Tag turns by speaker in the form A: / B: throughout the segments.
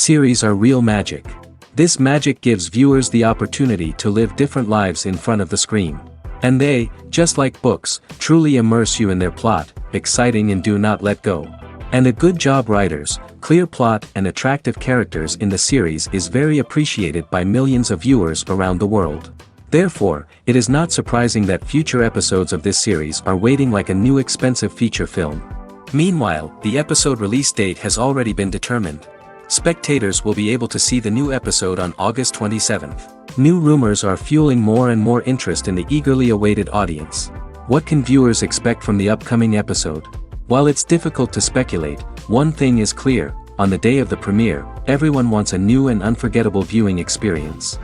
A: Series are real magic. This magic gives viewers the opportunity to live different lives in front of the screen. And they, just like books, truly immerse you in their plot, exciting and do not let go. And a good job writers, clear plot and attractive characters in the series is very appreciated by millions of viewers around the world. Therefore, it is not surprising that future episodes of this series are waiting like a new expensive feature film. Meanwhile, the episode release date has already been determined. Spectators will be able to see the new episode on August 27th. New rumors are fueling more and more interest in the eagerly awaited audience. What can viewers expect from the upcoming episode? While it's difficult to speculate, one thing is clear: on the day of the premiere, everyone wants a new and unforgettable viewing experience.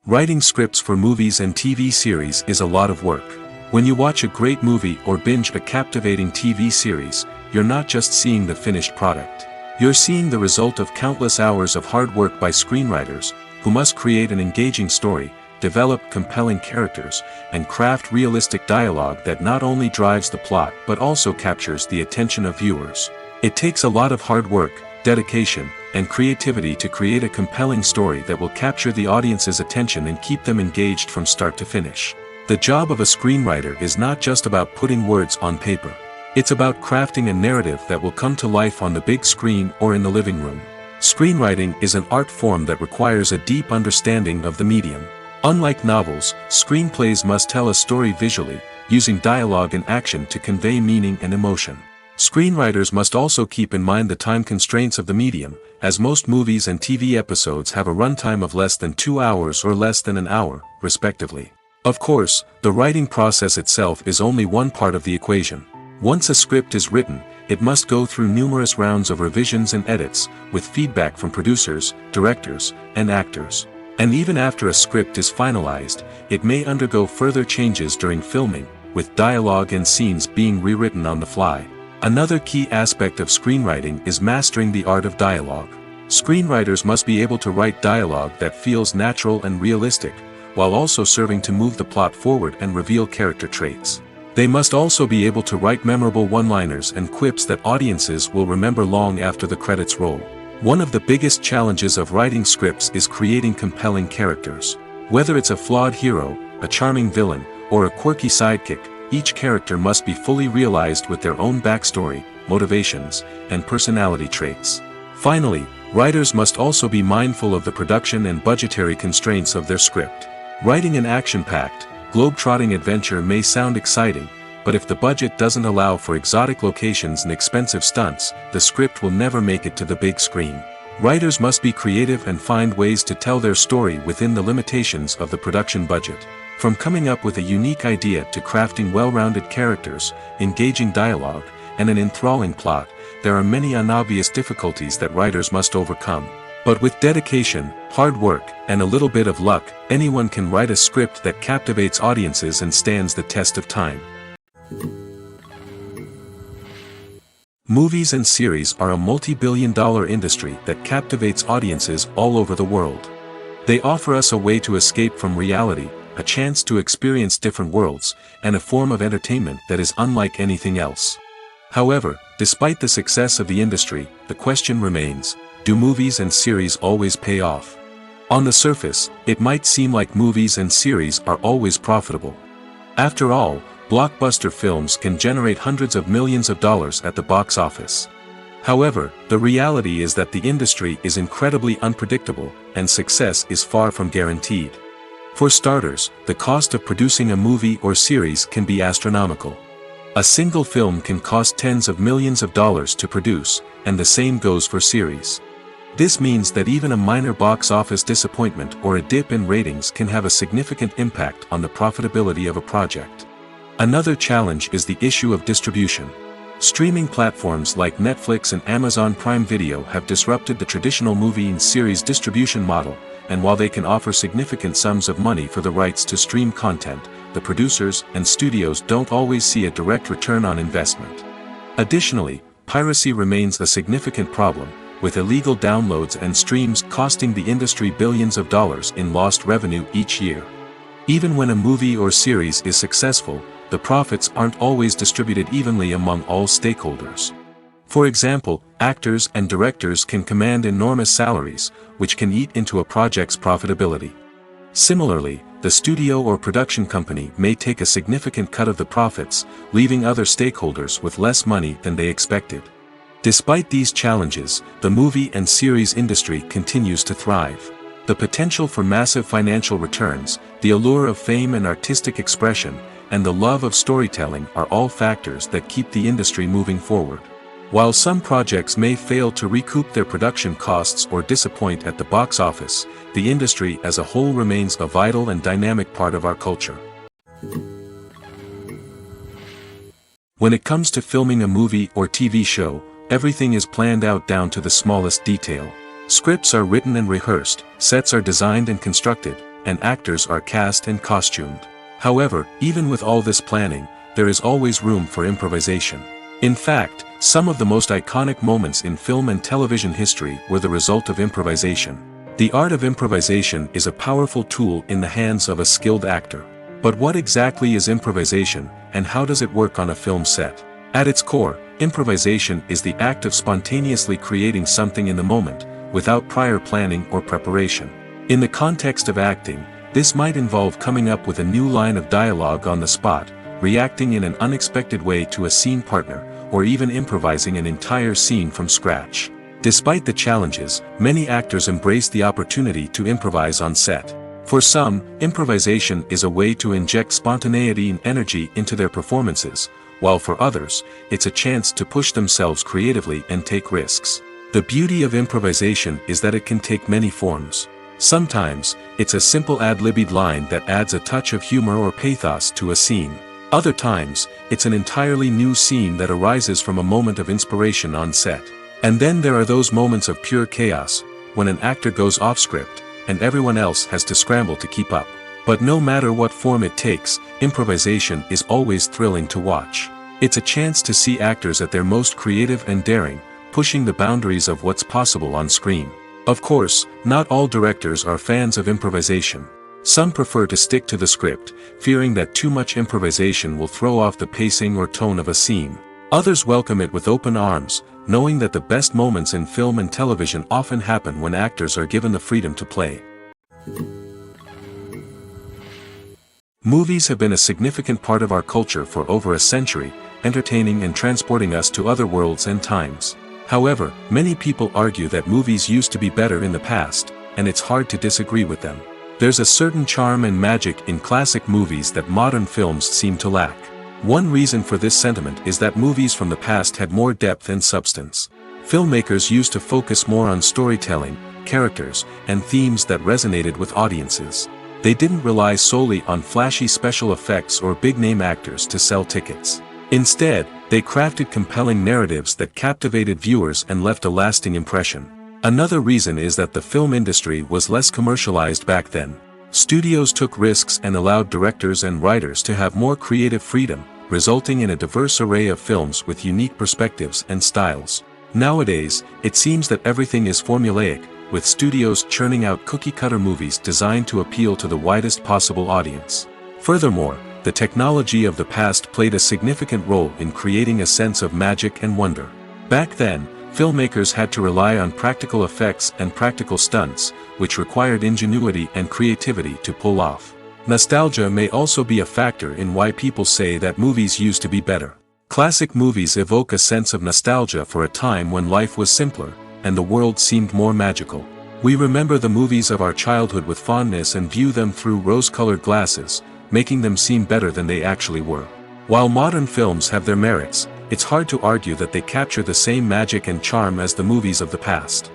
A: Writing scripts for movies and TV series is a lot of work. When you watch a great movie or binge a captivating TV series, you're not just seeing the finished product. You're seeing the result of countless hours of hard work by screenwriters, who must create an engaging story, develop compelling characters, and craft realistic dialogue that not only drives the plot but also captures the attention of viewers. It takes a lot of hard work, dedication, and creativity to create a compelling story that will capture the audience's attention and keep them engaged from start to finish. The job of a screenwriter is not just about putting words on paper. It's about crafting a narrative that will come to life on the big screen or in the living room. Screenwriting is an art form that requires a deep understanding of the medium. Unlike novels, screenplays must tell a story visually, using dialogue and action to convey meaning and emotion. Screenwriters must also keep in mind the time constraints of the medium, as most movies and TV episodes have a runtime of less than 2 hours or less than an hour, respectively. Of course, the writing process itself is only one part of the equation. Once a script is written, it must go through numerous rounds of revisions and edits, with feedback from producers, directors, and actors. And even after a script is finalized, it may undergo further changes during filming, with dialogue and scenes being rewritten on the fly. Another key aspect of screenwriting is mastering the art of dialogue. Screenwriters must be able to write dialogue that feels natural and realistic, while also serving to move the plot forward and reveal character traits. They must also be able to write memorable one-liners and quips that audiences will remember long after the credits roll. One of the biggest challenges of writing scripts is creating compelling characters. Whether it's a flawed hero, a charming villain, or a quirky sidekick, each character must be fully realized with their own backstory, motivations, and personality traits. Finally, writers must also be mindful of the production and budgetary constraints of their script. Writing an action-packed, globe-trotting adventure may sound exciting, but if the budget doesn't allow for exotic locations and expensive stunts, the script will never make it to the big screen. Writers must be creative and find ways to tell their story within the limitations of the production budget. From coming up with a unique idea to crafting well-rounded characters, engaging dialogue, and an enthralling plot, there are many unobvious difficulties that writers must overcome. But with dedication, hard work, and a little bit of luck, anyone can write a script that captivates audiences and stands the test of time. Movies and series are a multi-billion-dollar industry that captivates audiences all over the world. They offer us a way to escape from reality, a chance to experience different worlds, and a form of entertainment that is unlike anything else. However, despite the success of the industry, the question remains: do movies and series always pay off? On the surface, it might seem like movies and series are always profitable. After all, blockbuster films can generate hundreds of millions of dollars at the box office. However, the reality is that the industry is incredibly unpredictable, and success is far from guaranteed. For starters, the cost of producing a movie or series can be astronomical. A single film can cost tens of millions of dollars to produce, and the same goes for series. This means that even a minor box office disappointment or a dip in ratings can have a significant impact on the profitability of a project. Another challenge is the issue of distribution. Streaming platforms like Netflix and Amazon Prime Video have disrupted the traditional movie and series distribution model, and while they can offer significant sums of money for the rights to stream content, the producers and studios don't always see a direct return on investment. Additionally, piracy remains a significant problem, with illegal downloads and streams costing the industry billions of dollars in lost revenue each year. Even when a movie or series is successful, the profits aren't always distributed evenly among all stakeholders. For example, actors and directors can command enormous salaries, which can eat into a project's profitability. Similarly, the studio or production company may take a significant cut of the profits, leaving other stakeholders with less money than they expected. Despite these challenges, the movie and series industry continues to thrive. The potential for massive financial returns, the allure of fame and artistic expression, and the love of storytelling are all factors that keep the industry moving forward. While some projects may fail to recoup their production costs or disappoint at the box office, the industry as a whole remains a vital and dynamic part of our culture. When it comes to filming a movie or TV show, everything is planned out down to the smallest detail. Scripts are written and rehearsed, sets are designed and constructed, and actors are cast and costumed. However, even with all this planning, there is always room for improvisation. In fact, some of the most iconic moments in film and television history were the result of improvisation. The art of improvisation is a powerful tool in the hands of a skilled actor. But what exactly is improvisation, and how does it work on a film set? At its core, improvisation is the act of spontaneously creating something in the moment, without prior planning or preparation. In the context of acting, this might involve coming up with a new line of dialogue on the spot, reacting in an unexpected way to a scene partner, or even improvising an entire scene from scratch. Despite the challenges, many actors embrace the opportunity to improvise on set. For some, improvisation is a way to inject spontaneity and energy into their performances, while for others, it's a chance to push themselves creatively and take risks. The beauty of improvisation is that it can take many forms. Sometimes, it's a simple ad-libbed line that adds a touch of humor or pathos to a scene. Other times, it's an entirely new scene that arises from a moment of inspiration on set. And then there are those moments of pure chaos, when an actor goes off script, and everyone else has to scramble to keep up. But no matter what form it takes, improvisation is always thrilling to watch. It's a chance to see actors at their most creative and daring, pushing the boundaries of what's possible on screen. Of course, not all directors are fans of improvisation. Some prefer to stick to the script, fearing that too much improvisation will throw off the pacing or tone of a scene. Others welcome it with open arms, knowing that the best moments in film and television often happen when actors are given the freedom to play. Movies have been a significant part of our culture for over a century, entertaining and transporting us to other worlds and times. However, many people argue that movies used to be better in the past, and it's hard to disagree with them. There's a certain charm and magic in classic movies that modern films seem to lack. One reason for this sentiment is that movies from the past had more depth and substance. Filmmakers used to focus more on storytelling, characters, and themes that resonated with audiences. They didn't rely solely on flashy special effects or big-name actors to sell tickets. Instead, they crafted compelling narratives that captivated viewers and left a lasting impression. Another reason is that the film industry was less commercialized back then. Studios took risks and allowed directors and writers to have more creative freedom, resulting in a diverse array of films with unique perspectives and styles. Nowadays, it seems that everything is formulaic, with studios churning out cookie-cutter movies designed to appeal to the widest possible audience. Furthermore, the technology of the past played a significant role in creating a sense of magic and wonder. Back then, filmmakers had to rely on practical effects and practical stunts, which required ingenuity and creativity to pull off. Nostalgia may also be a factor in why people say that movies used to be better. Classic movies evoke a sense of nostalgia for a time when life was simpler, and the world seemed more magical. We remember the movies of our childhood with fondness and view them through rose-colored glasses, making them seem better than they actually were. While modern films have their merits, it's hard to argue that they capture the same magic and charm as the movies of the past.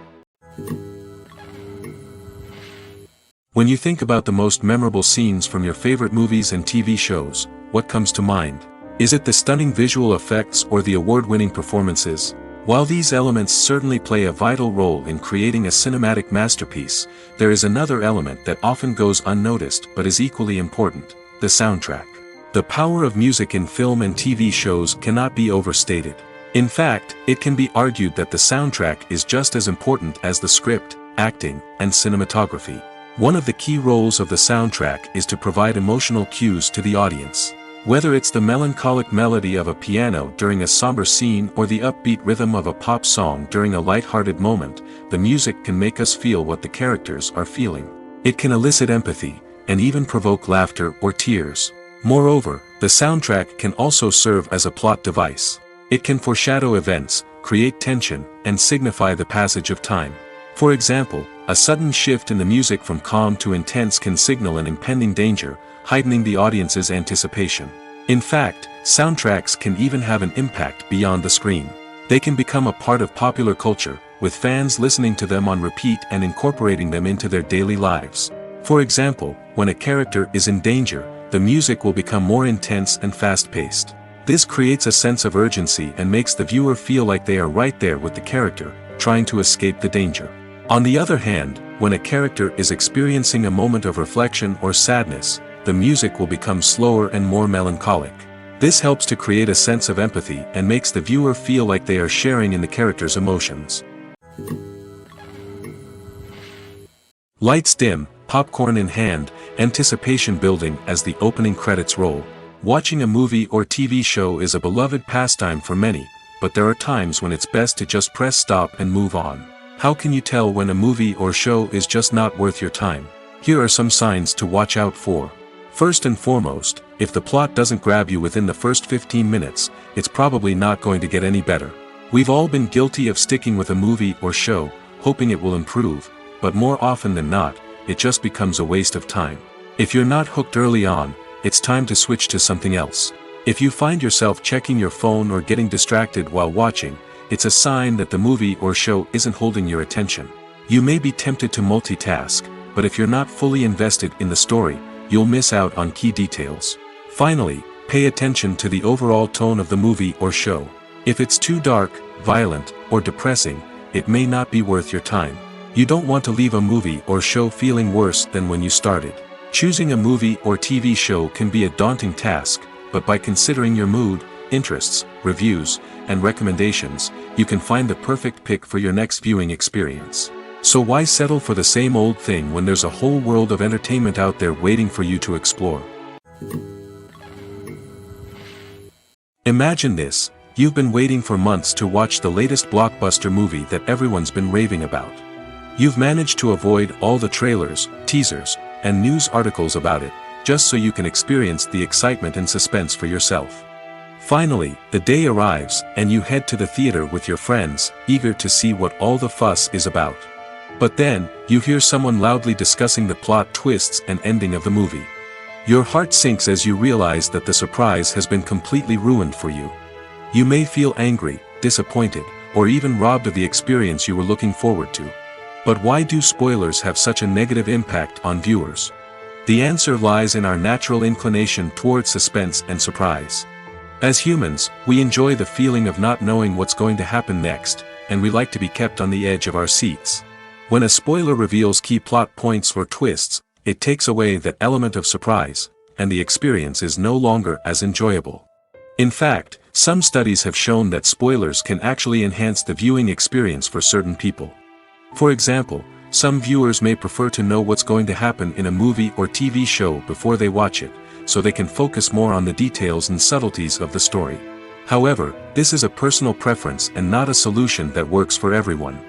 A: When you think about the most memorable scenes from your favorite movies and TV shows, what comes to mind? Is it the stunning visual effects or the award-winning performances? While these elements certainly play a vital role in creating a cinematic masterpiece, there is another element that often goes unnoticed but is equally important: the soundtrack. The power of music in film and TV shows cannot be overstated. In fact, it can be argued that the soundtrack is just as important as the script, acting, and cinematography. One of the key roles of the soundtrack is to provide emotional cues to the audience. Whether it's the melancholic melody of a piano during a somber scene or the upbeat rhythm of a pop song during a light-hearted moment, the music can make us feel what the characters are feeling. It can elicit empathy, and even provoke laughter or tears. Moreover, the soundtrack can also serve as a plot device. It can foreshadow events, create tension, and signify the passage of time. For example, a sudden shift in the music from calm to intense can signal an impending danger, heightening the audience's anticipation. In fact, soundtracks can even have an impact beyond the screen. They can become a part of popular culture, with fans listening to them on repeat and incorporating them into their daily lives. For example, when a character is in danger, the music will become more intense and fast-paced. This creates a sense of urgency and makes the viewer feel like they are right there with the character, trying to escape the danger. On the other hand, when a character is experiencing a moment of reflection or sadness, the music will become slower and more melancholic. This helps to create a sense of empathy and makes the viewer feel like they are sharing in the character's emotions. Lights dim, popcorn in hand, anticipation building as the opening credits roll. Watching a movie or TV show is a beloved pastime for many, but there are times when it's best to just press stop and move on. How can you tell when a movie or show is just not worth your time? Here are some signs to watch out for. First and foremost, if the plot doesn't grab you within the first 15 minutes, it's probably not going to get any better. We've all been guilty of sticking with a movie or show, hoping it will improve, but more often than not, it just becomes a waste of time. If you're not hooked early on, it's time to switch to something else. If you find yourself checking your phone or getting distracted while watching, it's a sign that the movie or show isn't holding your attention. You may be tempted to multitask, but if you're not fully invested in the story, you'll miss out on key details. Finally, pay attention to the overall tone of the movie or show. If it's too dark, violent, or depressing, it may not be worth your time. You don't want to leave a movie or show feeling worse than when you started. Choosing a movie or TV show can be a daunting task, but by considering your mood, interests, reviews, and recommendations, you can find the perfect pick for your next viewing experience. So why settle for the same old thing when there's a whole world of entertainment out there waiting for you to explore? Imagine this: you've been waiting for months to watch the latest blockbuster movie that everyone's been raving about. You've managed to avoid all the trailers, teasers, and news articles about it, just so you can experience the excitement and suspense for yourself. Finally, the day arrives, and you head to the theater with your friends, eager to see what all the fuss is about. But then, you hear someone loudly discussing the plot twists and ending of the movie. Your heart sinks as you realize that the surprise has been completely ruined for you. You may feel angry, disappointed, or even robbed of the experience you were looking forward to. But why do spoilers have such a negative impact on viewers? The answer lies in our natural inclination towards suspense and surprise. As humans, we enjoy the feeling of not knowing what's going to happen next, and we like to be kept on the edge of our seats. When a spoiler reveals key plot points or twists, it takes away that element of surprise, and the experience is no longer as enjoyable. In fact, some studies have shown that spoilers can actually enhance the viewing experience for certain people. For example, some viewers may prefer to know what's going to happen in a movie or TV show before they watch it, so they can focus more on the details and subtleties of the story. However, this is a personal preference and not a solution that works for everyone.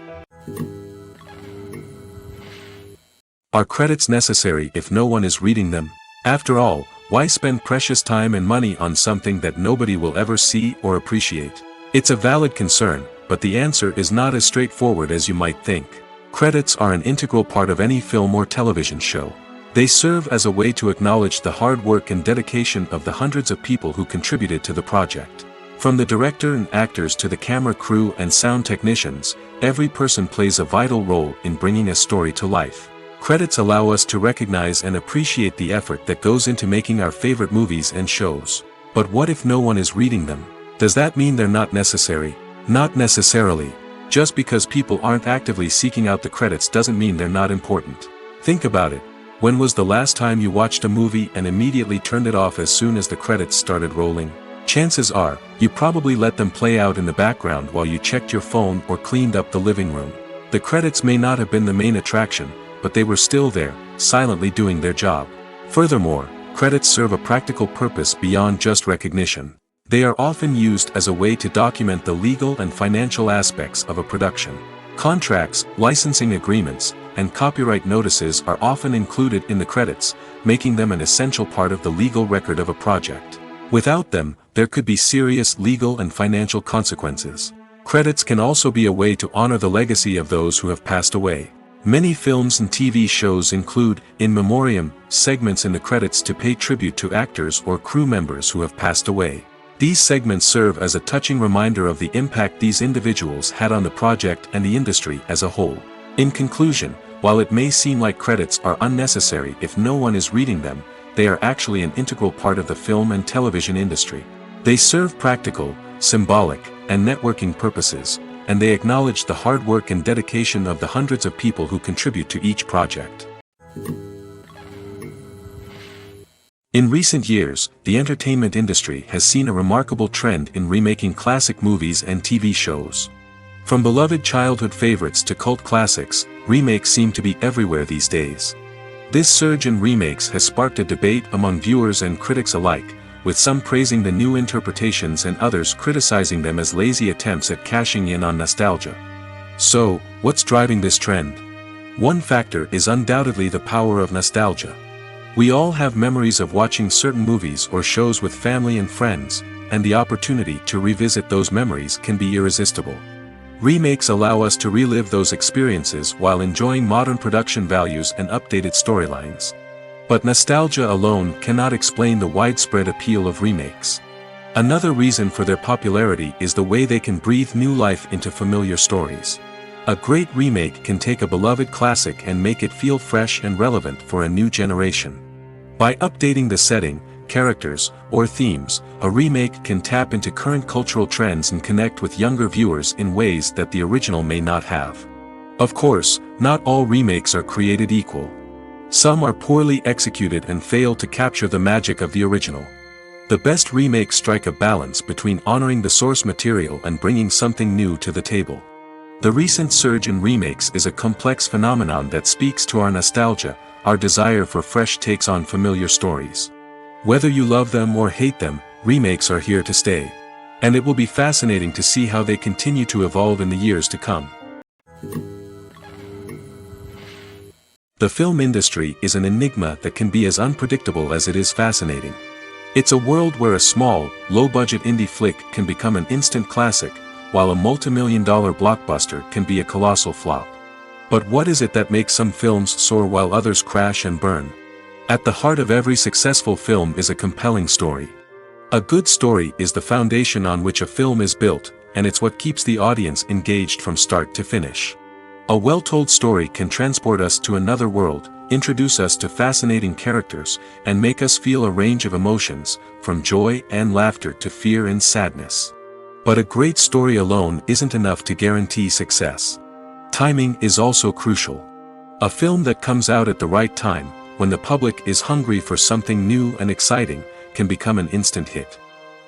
A: Are credits necessary if no one is reading them? After all, why spend precious time and money on something that nobody will ever see or appreciate? It's a valid concern, but the answer is not as straightforward as you might think. Credits are an integral part of any film or television show. They serve as a way to acknowledge the hard work and dedication of the hundreds of people who contributed to the project. From the director and actors to the camera crew and sound technicians, every person plays a vital role in bringing a story to life. Credits allow us to recognize and appreciate the effort that goes into making our favorite movies and shows. But what if no one is reading them? Does that mean they're not necessary? Not necessarily. Just because people aren't actively seeking out the credits doesn't mean they're not important. Think about it. When was the last time you watched a movie and immediately turned it off as soon as the credits started rolling? Chances are, you probably let them play out in the background while you checked your phone or cleaned up the living room. The credits may not have been the main attraction, but they were still there, silently doing their job. Furthermore, credits serve a practical purpose beyond just recognition. They are often used as a way to document the legal and financial aspects of a production. Contracts, licensing agreements, and copyright notices are often included in the credits, making them an essential part of the legal record of a project. Without them, there could be serious legal and financial consequences. Credits can also be a way to honor the legacy of those who have passed away. Many films and TV shows include, in memoriam, segments in the credits to pay tribute to actors or crew members who have passed away. These segments serve as a touching reminder of the impact these individuals had on the project and the industry as a whole. In conclusion, while it may seem like credits are unnecessary if no one is reading them, they are actually an integral part of the film and television industry. They serve practical, symbolic, and networking purposes, and they acknowledge the hard work and dedication of the hundreds of people who contribute to each project. In recent years, the entertainment industry has seen a remarkable trend in remaking classic movies and TV shows. From beloved childhood favorites to cult classics, remakes seem to be everywhere these days. This surge in remakes has sparked a debate among viewers and critics alike, with some praising the new interpretations and others criticizing them as lazy attempts at cashing in on nostalgia. So, what's driving this trend? One factor is undoubtedly the power of nostalgia. We all have memories of watching certain movies or shows with family and friends, and the opportunity to revisit those memories can be irresistible. Remakes allow us to relive those experiences while enjoying modern production values and updated storylines. But nostalgia alone cannot explain the widespread appeal of remakes. Another reason for their popularity is the way they can breathe new life into familiar stories. A great remake can take a beloved classic and make it feel fresh and relevant for a new generation. By updating the setting, characters, or themes, a remake can tap into current cultural trends and connect with younger viewers in ways that the original may not have. Of course, not all remakes are created equal. Some are poorly executed and fail to capture the magic of the original. The best remakes strike a balance between honoring the source material and bringing something new to the table. The recent surge in remakes is a complex phenomenon that speaks to our nostalgia, our desire for fresh takes on familiar stories. Whether you love them or hate them, remakes are here to stay. And it will be fascinating to see how they continue to evolve in the years to come. The film industry is an enigma that can be as unpredictable as it is fascinating. It's a world where a small, low-budget indie flick can become an instant classic, while a multi-million-dollar blockbuster can be a colossal flop. But what is it that makes some films soar while others crash and burn? At the heart of every successful film is a compelling story. A good story is the foundation on which a film is built, and it's what keeps the audience engaged from start to finish. A well-told story can transport us to another world, introduce us to fascinating characters, and make us feel a range of emotions, from joy and laughter to fear and sadness. But a great story alone isn't enough to guarantee success. Timing is also crucial. A film that comes out at the right time, when the public is hungry for something new and exciting, can become an instant hit.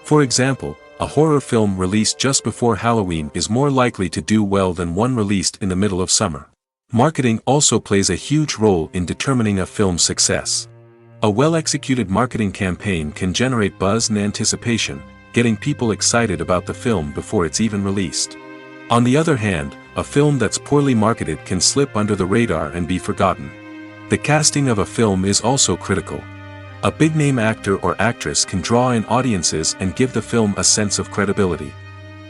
A: For example, a horror film released just before Halloween is more likely to do well than one released in the middle of summer. Marketing also plays a huge role in determining a film's success. A well-executed marketing campaign can generate buzz and anticipation, getting people excited about the film before it's even released. On the other hand, a film that's poorly marketed can slip under the radar and be forgotten. The casting of a film is also critical. A big-name actor or actress can draw in audiences and give the film a sense of credibility.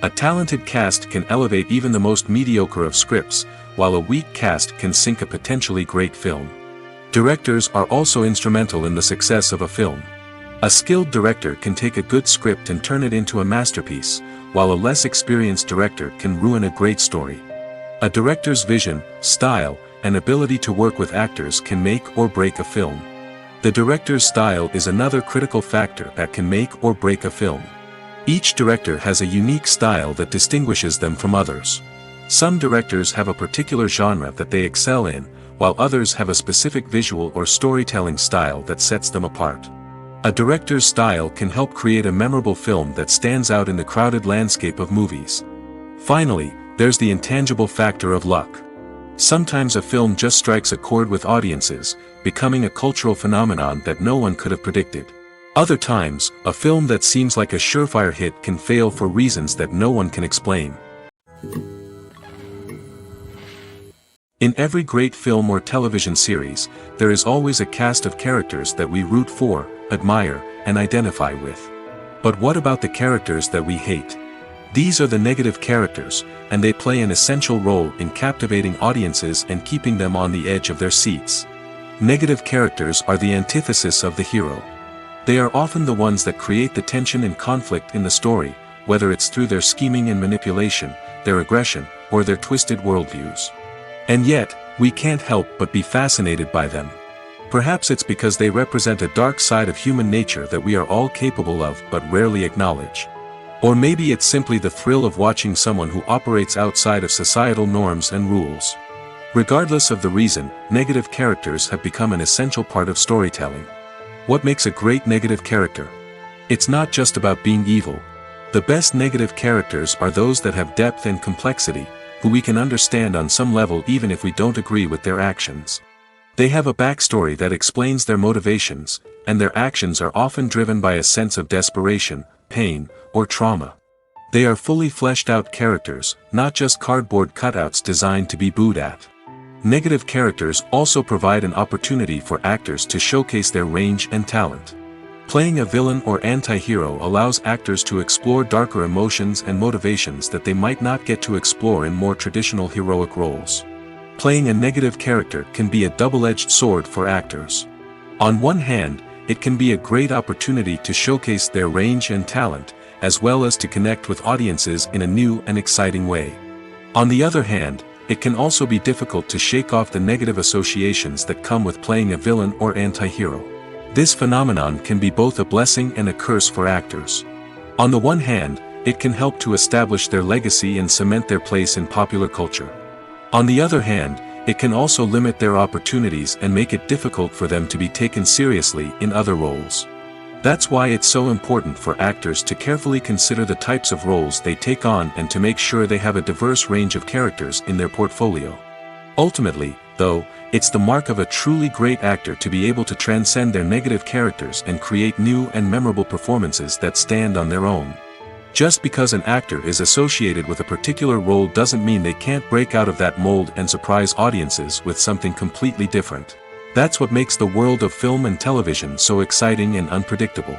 A: A talented cast can elevate even the most mediocre of scripts, while a weak cast can sink a potentially great film. Directors are also instrumental in the success of a film. A skilled director can take a good script and turn it into a masterpiece, while a less experienced director can ruin a great story. A director's vision, style, and ability to work with actors can make or break a film. The director's style is another critical factor that can make or break a film. Each director has a unique style that distinguishes them from others. Some directors have a particular genre that they excel in, while others have a specific visual or storytelling style that sets them apart. A director's style can help create a memorable film that stands out in the crowded landscape of movies. Finally, there's the intangible factor of luck. Sometimes a film just strikes a chord with audiences, becoming a cultural phenomenon that no one could have predicted. Other times, a film that seems like a surefire hit can fail for reasons that no one can explain. In every great film or television series, there is always a cast of characters that we root for, admire, and identify with. But what about the characters that we hate? These are the negative characters, and they play an essential role in captivating audiences and keeping them on the edge of their seats. Negative characters are the antithesis of the hero. They are often the ones that create the tension and conflict in the story, whether it's through their scheming and manipulation, their aggression, or their twisted worldviews. And yet, we can't help but be fascinated by them. Perhaps it's because they represent a dark side of human nature that we are all capable of but rarely acknowledge. Or maybe it's simply the thrill of watching someone who operates outside of societal norms and rules. Regardless of the reason, negative characters have become an essential part of storytelling. What makes a great negative character? It's not just about being evil. The best negative characters are those that have depth and complexity, who we can understand on some level even if we don't agree with their actions. They have a backstory that explains their motivations, and their actions are often driven by a sense of desperation, pain, or trauma. They are fully fleshed out characters, not just cardboard cutouts designed to be booed at. Negative characters also provide an opportunity for actors to showcase their range and talent. Playing a villain or anti-hero allows actors to explore darker emotions and motivations that they might not get to explore in more traditional heroic roles. Playing a negative character can be a double-edged sword for actors. On one hand, it can be a great opportunity to showcase their range and talent, as well as to connect with audiences in a new and exciting way. On the other hand, it can also be difficult to shake off the negative associations that come with playing a villain or anti-hero. This phenomenon can be both a blessing and a curse for actors. On the one hand, it can help to establish their legacy and cement their place in popular culture. On the other hand, it can also limit their opportunities and make it difficult for them to be taken seriously in other roles. That's why it's so important for actors to carefully consider the types of roles they take on and to make sure they have a diverse range of characters in their portfolio. Ultimately, though, it's the mark of a truly great actor to be able to transcend their negative characters and create new and memorable performances that stand on their own. Just because an actor is associated with a particular role doesn't mean they can't break out of that mold and surprise audiences with something completely different. That's what makes the world of film and television so exciting and unpredictable.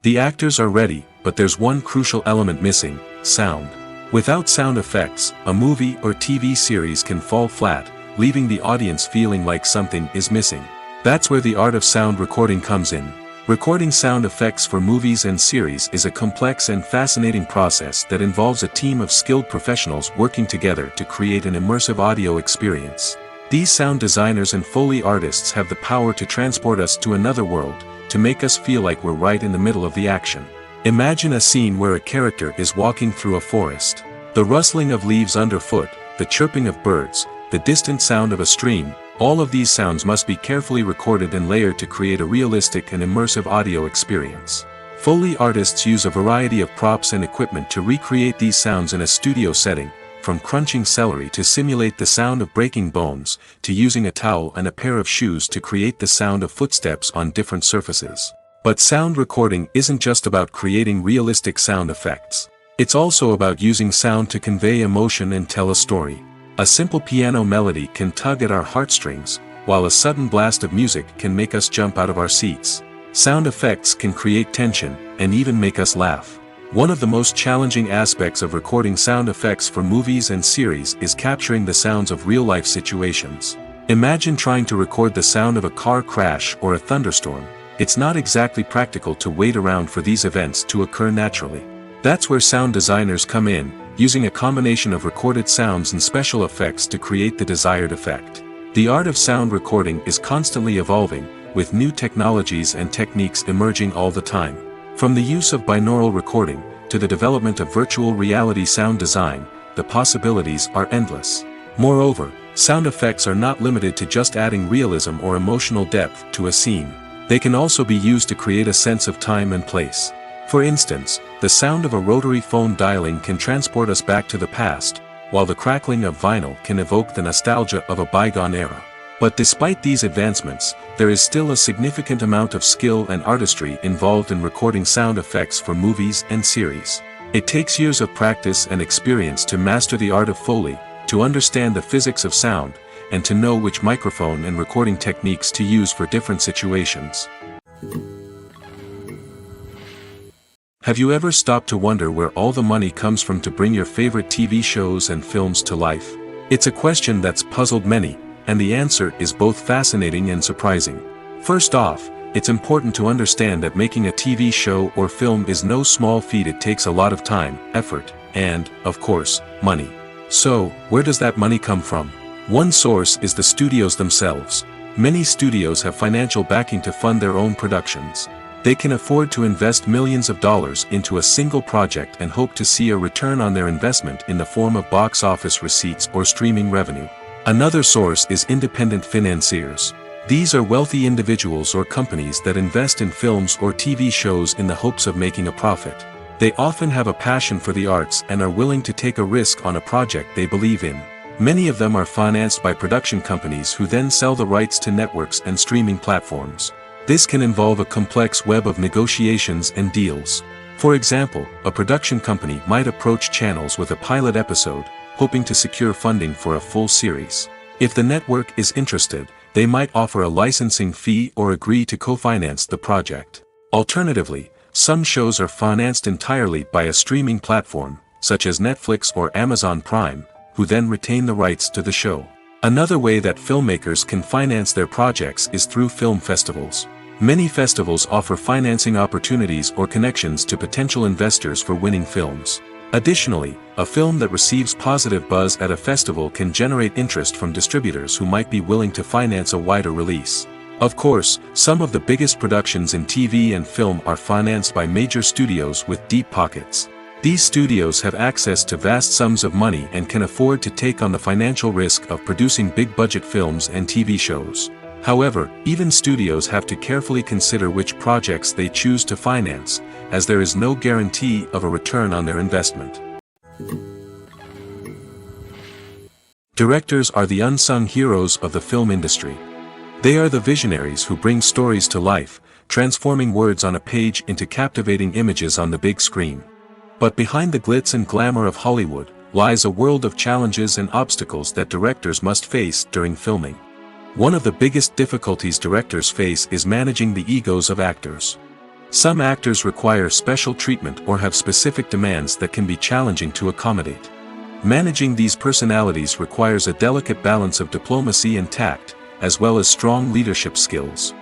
A: The actors are ready, but there's one crucial element missing: sound. Without sound effects, a movie or TV series can fall flat, leaving the audience feeling like something is missing. That's where the art of sound recording comes in. Recording sound effects for movies and series is a complex and fascinating process that involves a team of skilled professionals working together to create an immersive audio experience. These sound designers and Foley artists have the power to transport us to another world, to make us feel like we're right in the middle of the action. Imagine a scene where a character is walking through a forest. The rustling of leaves underfoot, the chirping of birds, the distant sound of a stream, all of these sounds must be carefully recorded and layered to create a realistic and immersive audio experience. Foley artists use a variety of props and equipment to recreate these sounds in a studio setting, from crunching celery to simulate the sound of breaking bones, to using a towel and a pair of shoes to create the sound of footsteps on different surfaces. But sound recording isn't just about creating realistic sound effects. It's also about using sound to convey emotion and tell a story. A simple piano melody can tug at our heartstrings, while a sudden blast of music can make us jump out of our seats. Sound effects can create tension, and even make us laugh. One of the most challenging aspects of recording sound effects for movies and series is capturing the sounds of real-life situations. Imagine trying to record the sound of a car crash or a thunderstorm. It's not exactly practical to wait around for these events to occur naturally. That's where sound designers come in, using a combination of recorded sounds and special effects to create the desired effect. The art of sound recording is constantly evolving, with new technologies and techniques emerging all the time. From the use of binaural recording, to the development of virtual reality sound design, the possibilities are endless. Moreover, sound effects are not limited to just adding realism or emotional depth to a scene. They can also be used to create a sense of time and place. For instance, the sound of a rotary phone dialing can transport us back to the past, while the crackling of vinyl can evoke the nostalgia of a bygone era. But despite these advancements, there is still a significant amount of skill and artistry involved in recording sound effects for movies and series. It takes years of practice and experience to master the art of Foley, to understand the physics of sound, and to know which microphone and recording techniques to use for different situations. Have you ever stopped to wonder where all the money comes from to bring your favorite TV shows and films to life? It's a question that's puzzled many, and the answer is both fascinating and surprising. First off, it's important to understand that making a TV show or film is no small feat. It takes a lot of time, effort, and, of course, money. So, where does that money come from? One source is the studios themselves. Many studios have financial backing to fund their own productions. They can afford to invest millions of dollars into a single project and hope to see a return on their investment in the form of box office receipts or streaming revenue. Another source is independent financiers. These are wealthy individuals or companies that invest in films or TV shows in the hopes of making a profit. They often have a passion for the arts and are willing to take a risk on a project they believe in. Many of them are financed by production companies who then sell the rights to networks and streaming platforms. This can involve a complex web of negotiations and deals. For example, a production company might approach channels with a pilot episode, hoping to secure funding for a full series. If the network is interested, they might offer a licensing fee or agree to co-finance the project. Alternatively, some shows are financed entirely by a streaming platform, such as Netflix or Amazon Prime, who then retain the rights to the show. Another way that filmmakers can finance their projects is through film festivals. Many festivals offer financing opportunities or connections to potential investors for winning films. Additionally, a film that receives positive buzz at a festival can generate interest from distributors who might be willing to finance a wider release. Of course, some of the biggest productions in TV and film are financed by major studios with deep pockets. These studios have access to vast sums of money and can afford to take on the financial risk of producing big-budget films and TV shows. However, even studios have to carefully consider which projects they choose to finance, as there is no guarantee of a return on their investment. Directors are the unsung heroes of the film industry. They are the visionaries who bring stories to life, transforming words on a page into captivating images on the big screen. But behind the glitz and glamour of Hollywood lies a world of challenges and obstacles that directors must face during filming. One of the biggest difficulties directors face is managing the egos of actors. Some actors require special treatment or have specific demands that can be challenging to accommodate. Managing these personalities requires a delicate balance of diplomacy and tact, as well as strong leadership skills.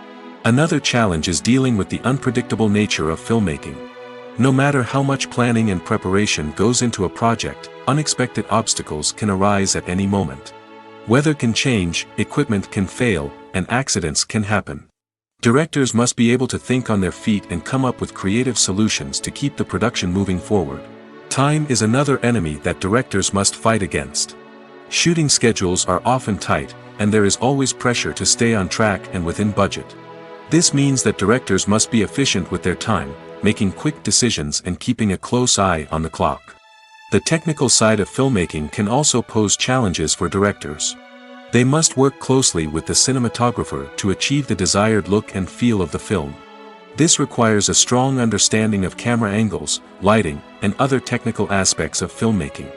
A: Another challenge is dealing with the unpredictable nature of filmmaking. No matter how much planning and preparation goes into a project, unexpected obstacles can arise at any moment. Weather can change, equipment can fail, and accidents can happen. Directors must be able to think on their feet and come up with creative solutions to keep the production moving forward. Time is another enemy that directors must fight against. Shooting schedules are often tight, and there is always pressure to stay on track and within budget. This means that directors must be efficient with their time, making quick decisions and keeping a close eye on the clock. The technical side of filmmaking can also pose challenges for directors. They must work closely with the cinematographer to achieve the desired look and feel of the film. This requires a strong understanding of camera angles, lighting, and other technical aspects of filmmaking.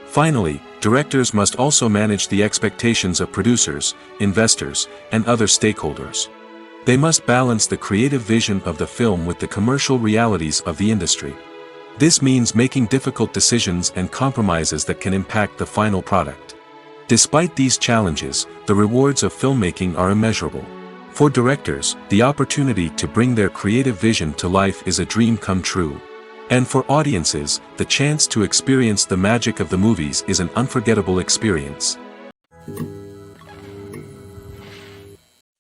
A: Finally, directors must also manage the expectations of producers, investors, and other stakeholders. They must balance the creative vision of the film with the commercial realities of the industry. This means making difficult decisions and compromises that can impact the final product. Despite these challenges, the rewards of filmmaking are immeasurable. For directors, the opportunity to bring their creative vision to life is a dream come true. And for audiences, the chance to experience the magic of the movies is an unforgettable experience.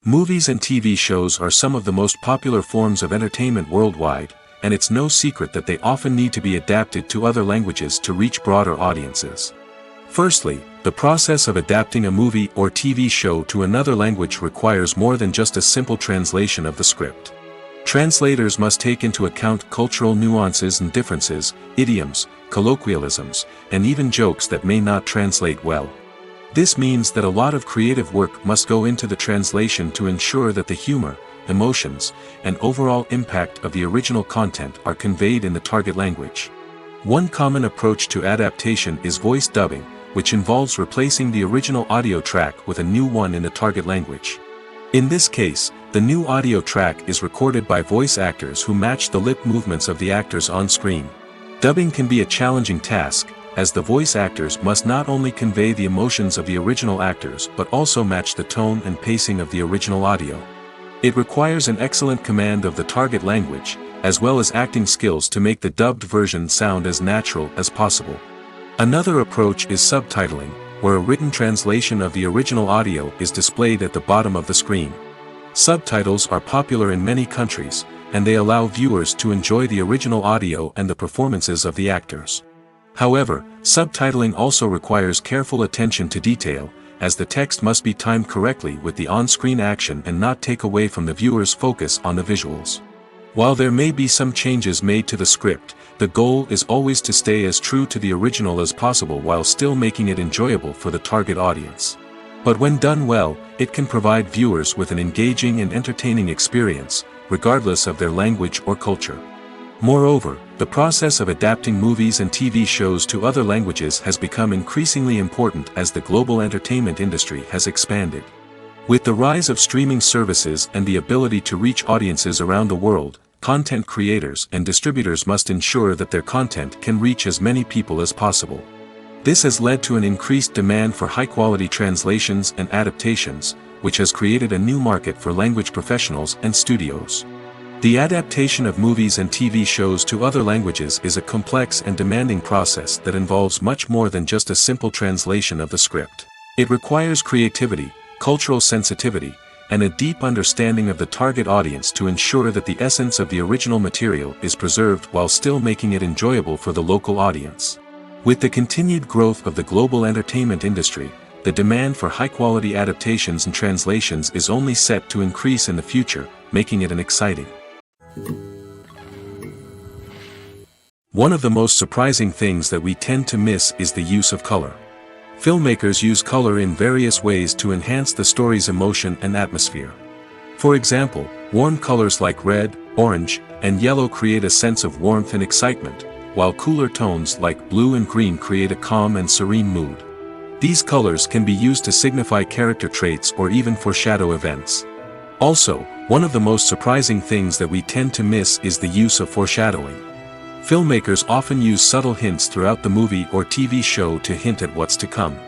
A: Movies and TV shows are some of the most popular forms of entertainment worldwide, and it's no secret that they often need to be adapted to other languages to reach broader audiences. Firstly, the process of adapting a movie or TV show to another language requires more than just a simple translation of the script. Translators must take into account cultural nuances and differences, idioms, colloquialisms, and even jokes that may not translate well. This means that a lot of creative work must go into the translation to ensure that the humor, emotions, and overall impact of the original content are conveyed in the target language. One common approach to adaptation is voice dubbing, which involves replacing the original audio track with a new one in the target language. In this case, the new audio track is recorded by voice actors who match the lip movements of the actors on screen. Dubbing can be a challenging task, as the voice actors must not only convey the emotions of the original actors but also match the tone and pacing of the original audio. It requires an excellent command of the target language, as well as acting skills to make the dubbed version sound as natural as possible. Another approach is subtitling, where a written translation of the original audio is displayed at the bottom of the screen. Subtitles are popular in many countries, and they allow viewers to enjoy the original audio and the performances of the actors. However, subtitling also requires careful attention to detail, as the text must be timed correctly with the on-screen action and not take away from the viewer's focus on the visuals. While there may be some changes made to the script, the goal is always to stay as true to the original as possible while still making it enjoyable for the target audience. But when done well, it can provide viewers with an engaging and entertaining experience, regardless of their language or culture. Moreover, the process of adapting movies and TV shows to other languages has become increasingly important as the global entertainment industry has expanded. With the rise of streaming services and the ability to reach audiences around the world, content creators and distributors must ensure that their content can reach as many people as possible. This has led to an increased demand for high-quality translations and adaptations, which has created a new market for language professionals and studios. The adaptation of movies and TV shows to other languages is a complex and demanding process that involves much more than just a simple translation of the script. It requires creativity, cultural sensitivity, and a deep understanding of the target audience to ensure that the essence of the original material is preserved while still making it enjoyable for the local audience. With the continued growth of the global entertainment industry, the demand for high-quality adaptations and translations is only set to increase in the future, making it an exciting. One of the most surprising things that we tend to miss is the use of color. Filmmakers use color in various ways to enhance the story's emotion and atmosphere. For example, warm colors like red, orange, and yellow create a sense of warmth and excitement, while cooler tones like blue and green create a calm and serene mood. These colors can be used to signify character traits or even foreshadow events. Also, one of the most surprising things that we tend to miss is the use of foreshadowing. Filmmakers often use subtle hints throughout the movie or TV show to hint at what's to come.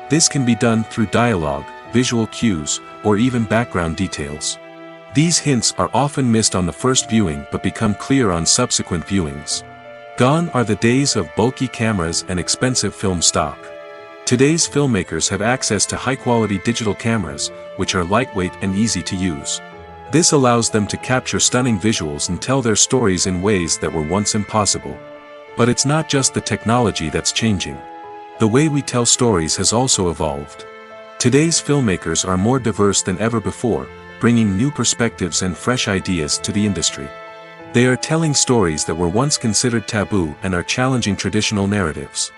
A: This can be done through dialogue, visual cues, or even background details. These hints are often missed on the first viewing but become clear on subsequent viewings. Gone are the days of bulky cameras and expensive film stock. Today's filmmakers have access to high-quality digital cameras, which are lightweight and easy to use. This allows them to capture stunning visuals and tell their stories in ways that were once impossible. But it's not just the technology that's changing. The way we tell stories has also evolved. Today's filmmakers are more diverse than ever before, bringing new perspectives and fresh ideas to the industry. They are telling stories that were once considered taboo and are challenging traditional narratives.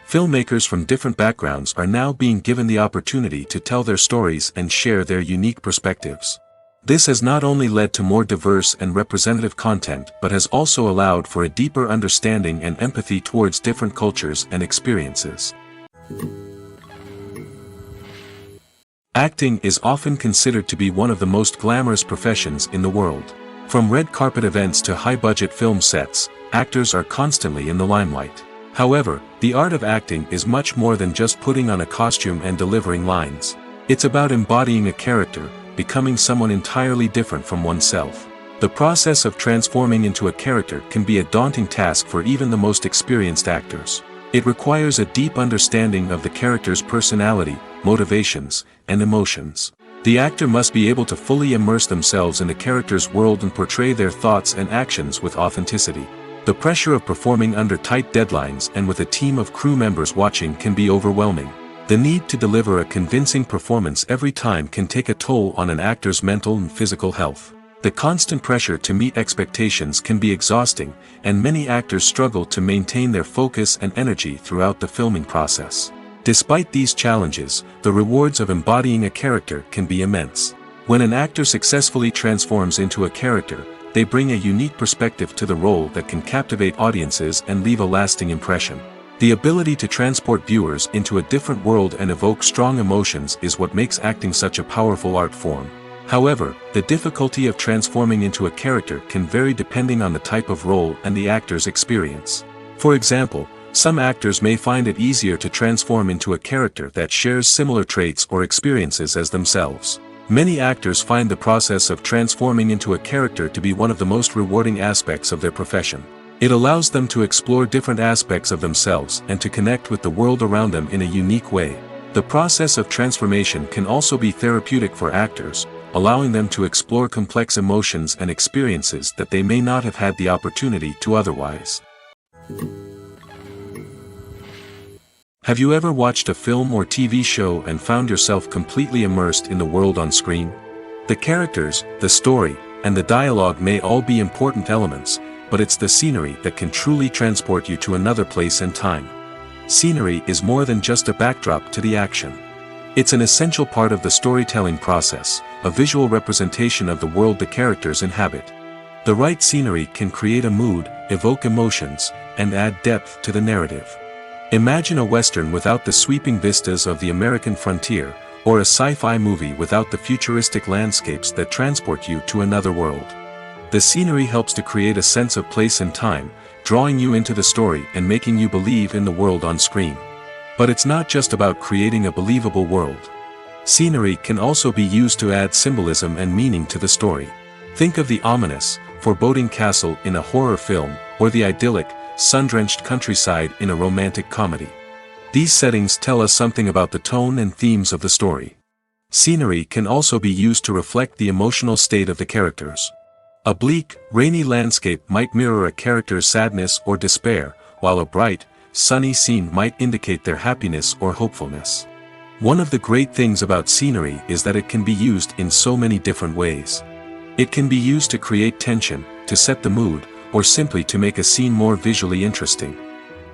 A: Filmmakers from different backgrounds are now being given the opportunity to tell their stories and share their unique perspectives. This has not only led to more diverse and representative content but has also allowed for a deeper understanding and empathy towards different cultures and experiences. Acting is often considered to be one of the most glamorous professions in the world. From red carpet events to high-budget film sets, actors are constantly in the limelight. However, the art of acting is much more than just putting on a costume and delivering lines. It's about embodying a character, becoming someone entirely different from oneself. The process of transforming into a character can be a daunting task for even the most experienced actors. It requires a deep understanding of the character's personality, motivations, and emotions. The actor must be able to fully immerse themselves in the character's world and portray their thoughts and actions with authenticity. The pressure of performing under tight deadlines and with a team of crew members watching can be overwhelming. The need to deliver a convincing performance every time can take a toll on an actor's mental and physical health. The constant pressure to meet expectations can be exhausting, and many actors struggle to maintain their focus and energy throughout the filming process. Despite these challenges, the rewards of embodying a character can be immense. When an actor successfully transforms into a character, they bring a unique perspective to the role that can captivate audiences and leave a lasting impression. The ability to transport viewers into a different world and evoke strong emotions is what makes acting such a powerful art form. However, the difficulty of transforming into a character can vary depending on the type of role and the actor's experience. For example, some actors may find it easier to transform into a character that shares similar traits or experiences as themselves. Many actors find the process of transforming into a character to be one of the most rewarding aspects of their profession. It allows them to explore different aspects of themselves and to connect with the world around them in a unique way. The process of transformation can also be therapeutic for actors, allowing them to explore complex emotions and experiences that they may not have had the opportunity to otherwise. Have you ever watched a film or TV show and found yourself completely immersed in the world on screen? The characters, the story, and the dialogue may all be important elements, but it's the scenery that can truly transport you to another place and time. Scenery is more than just a backdrop to the action. It's an essential part of the storytelling process, a visual representation of the world the characters inhabit. The right scenery can create a mood, evoke emotions, and add depth to the narrative. Imagine a Western without the sweeping vistas of the American frontier, or a sci-fi movie without the futuristic landscapes that transport you to another world. The scenery helps to create a sense of place and time, drawing you into the story and making you believe in the world on screen. But it's not just about creating a believable world. Scenery can also be used to add symbolism and meaning to the story. Think of the ominous, foreboding castle in a horror film, or the idyllic, sun-drenched countryside in a romantic comedy. These settings tell us something about the tone and themes of the story. Scenery can also be used to reflect the emotional state of the characters. A bleak, rainy landscape might mirror a character's sadness or despair, while a bright, sunny scene might indicate their happiness or hopefulness. One of the great things about scenery is that it can be used in so many different ways. It can be used to create tension, to set the mood, or simply to make a scene more visually interesting.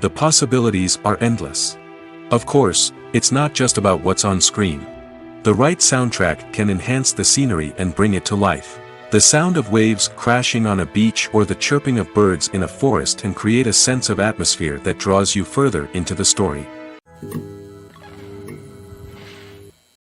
A: The possibilities are endless. Of course, it's not just about what's on screen. The right soundtrack can enhance the scenery and bring it to life. The sound of waves crashing on a beach or the chirping of birds in a forest can create a sense of atmosphere that draws you further into the story.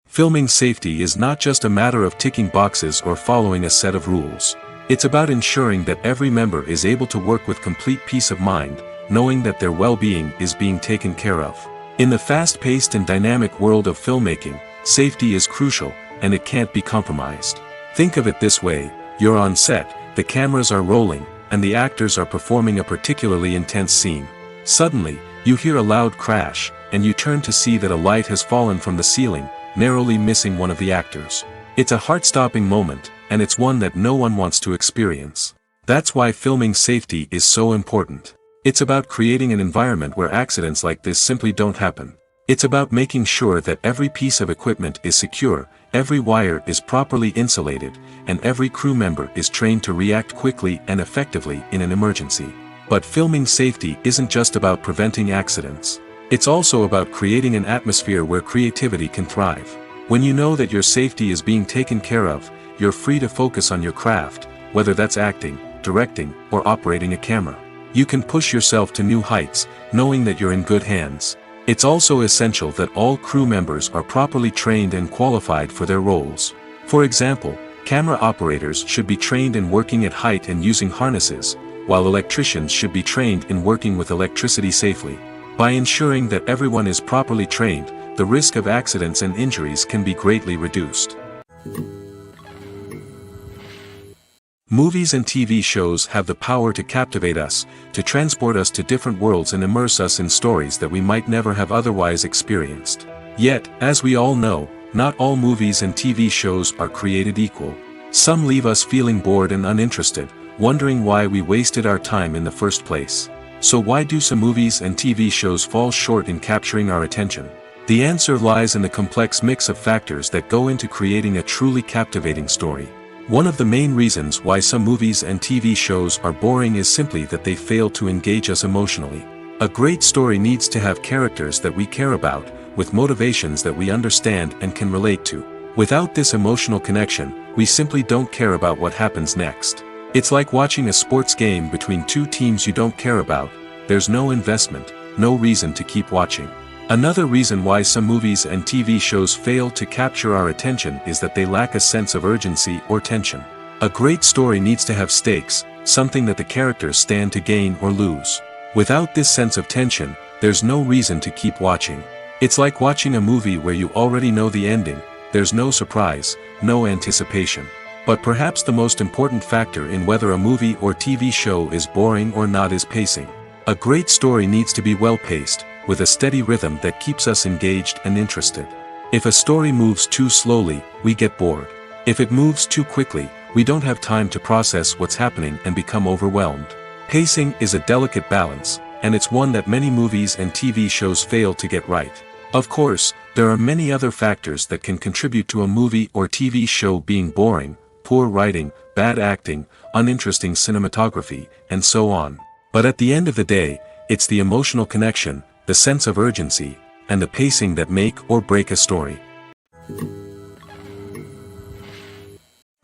A: Filming safety is not just a matter of ticking boxes or following a set of rules. It's about ensuring that every member is able to work with complete peace of mind, knowing that their well-being is being taken care of. In the fast-paced and dynamic world of filmmaking, safety is crucial, and it can't be compromised. Think of it this way: you're on set, the cameras are rolling, and the actors are performing a particularly intense scene. Suddenly, you hear a loud crash, and you turn to see that a light has fallen from the ceiling, narrowly missing one of the actors. It's a heart-stopping moment, and it's one that no one wants to experience. That's why filming safety is so important. It's about creating an environment where accidents like this simply don't happen. It's about making sure that every piece of equipment is secure, every wire is properly insulated, and every crew member is trained to react quickly and effectively in an emergency. But filming safety isn't just about preventing accidents. It's also about creating an atmosphere where creativity can thrive. When you know that your safety is being taken care of, you're free to focus on your craft, whether that's acting, directing, or operating a camera. You can push yourself to new heights, knowing that you're in good hands. It's also essential that all crew members are properly trained and qualified for their roles. For example, camera operators should be trained in working at height and using harnesses, while electricians should be trained in working with electricity safely. By ensuring that everyone is properly trained, the risk of accidents and injuries can be greatly reduced. Movies and TV shows have the power to captivate us, to transport us to different worlds and immerse us in stories that we might never have otherwise experienced. Yet, as we all know, not all movies and TV shows are created equal. Some leave us feeling bored and uninterested, wondering why we wasted our time in the first place. So why do some movies and TV shows fall short in capturing our attention? The answer lies in the complex mix of factors that go into creating a truly captivating story. One of the main reasons why some movies and TV shows are boring is simply that they fail to engage us emotionally. A great story needs to have characters that we care about, with motivations that we understand and can relate to. Without this emotional connection, we simply don't care about what happens next. It's like watching a sports game between two teams you don't care about. There's no investment, no reason to keep watching. Another reason why some movies and TV shows fail to capture our attention is that they lack a sense of urgency or tension. A great story needs to have stakes, something that the characters stand to gain or lose. Without this sense of tension, there's no reason to keep watching. It's like watching a movie where you already know the ending. There's no surprise, no anticipation. But perhaps the most important factor in whether a movie or TV show is boring or not is pacing. A great story needs to be well-paced, with a steady rhythm that keeps us engaged and interested. If a story moves too slowly, we get bored. If it moves too quickly, we don't have time to process what's happening and become overwhelmed. Pacing is a delicate balance, and it's one that many movies and TV shows fail to get right. Of course, there are many other factors that can contribute to a movie or TV show being boring: poor writing, bad acting, uninteresting cinematography, and so on. But at the end of the day, it's the emotional connection, the sense of urgency, and the pacing that make or break a story.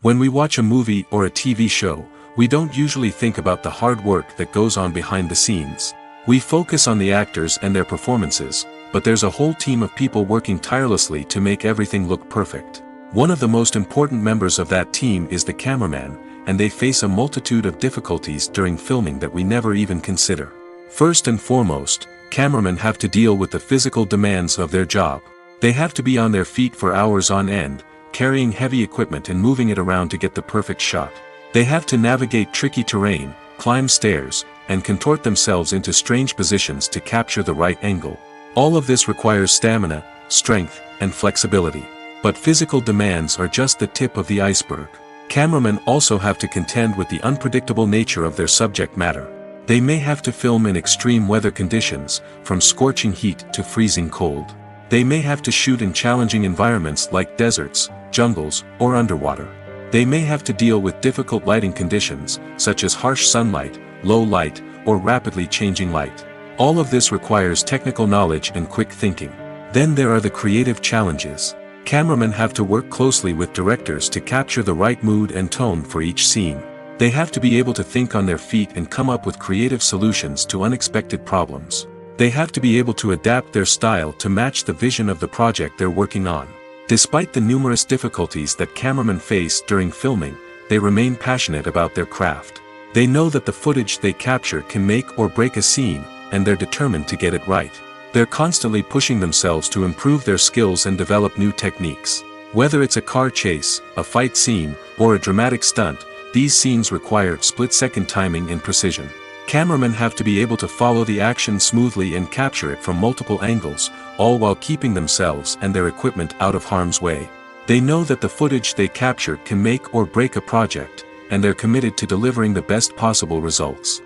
A: When we watch a movie or a TV show, we don't usually think about the hard work that goes on behind the scenes. We focus on the actors and their performances, but there's a whole team of people working tirelessly to make everything look perfect. One of the most important members of that team is the cameraman, and they face a multitude of difficulties during filming that we never even consider. First and foremost, cameramen have to deal with the physical demands of their job. They have to be on their feet for hours on end, carrying heavy equipment and moving it around to get the perfect shot. They have to navigate tricky terrain, climb stairs, and contort themselves into strange positions to capture the right angle. All of this requires stamina, strength, and flexibility. But physical demands are just the tip of the iceberg. Cameramen also have to contend with the unpredictable nature of their subject matter. They may have to film in extreme weather conditions, from scorching heat to freezing cold. They may have to shoot in challenging environments like deserts, jungles, or underwater. They may have to deal with difficult lighting conditions, such as harsh sunlight, low light, or rapidly changing light. All of this requires technical knowledge and quick thinking. Then there are the creative challenges. Cameramen have to work closely with directors to capture the right mood and tone for each scene. They have to be able to think on their feet and come up with creative solutions to unexpected problems. They have to be able to adapt their style to match the vision of the project they're working on. Despite the numerous difficulties that cameramen face during filming, they remain passionate about their craft. They know that the footage they capture can make or break a scene, and they're determined to get it right. They're constantly pushing themselves to improve their skills and develop new techniques. Whether it's a car chase, a fight scene, or a dramatic stunt, these scenes require split-second timing and precision. Cameramen have to be able to follow the action smoothly and capture it from multiple angles, all while keeping themselves and their equipment out of harm's way. They know that the footage they capture can make or break a project, and they're committed to delivering the best possible results.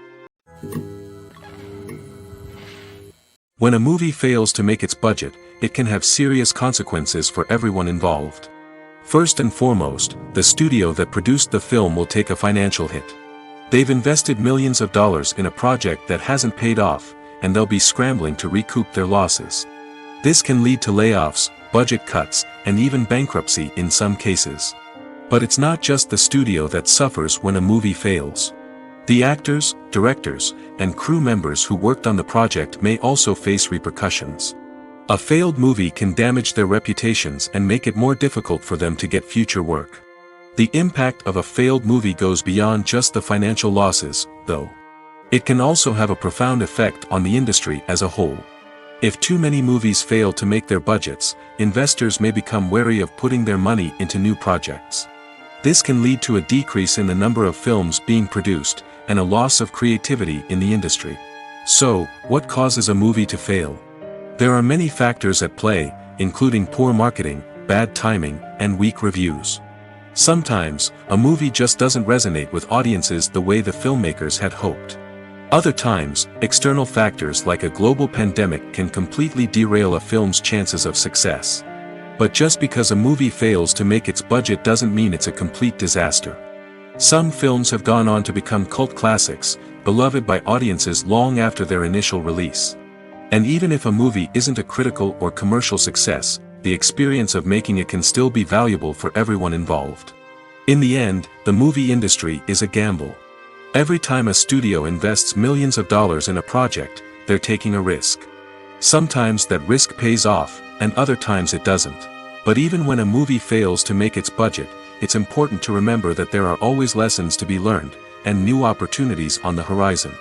A: When a movie fails to make its budget, it can have serious consequences for everyone involved. First and foremost, the studio that produced the film will take a financial hit. They've invested millions of dollars in a project that hasn't paid off, and they'll be scrambling to recoup their losses. This can lead to layoffs, budget cuts, and even bankruptcy in some cases. But it's not just the studio that suffers when a movie fails. The actors, directors, and crew members who worked on the project may also face repercussions. A failed movie can damage their reputations and make it more difficult for them to get future work. The impact of a failed movie goes beyond just the financial losses, though. It can also have a profound effect on the industry as a whole. If too many movies fail to make their budgets, investors may become wary of putting their money into new projects. This can lead to a decrease in the number of films being produced, and a loss of creativity in the industry. So, what causes a movie to fail? There are many factors at play, including poor marketing, bad timing, and weak reviews. Sometimes, a movie just doesn't resonate with audiences the way the filmmakers had hoped. Other times, external factors like a global pandemic can completely derail a film's chances of success. But just because a movie fails to make its budget doesn't mean it's a complete disaster. Some films have gone on to become cult classics, beloved by audiences long after their initial release. And even if a movie isn't a critical or commercial success, the experience of making it can still be valuable for everyone involved. In the end, the movie industry is a gamble. Every time a studio invests millions of dollars in a project, they're taking a risk. Sometimes that risk pays off, and other times it doesn't. But even when a movie fails to make its budget, it's important to remember that there are always lessons to be learned, and new opportunities on the horizon.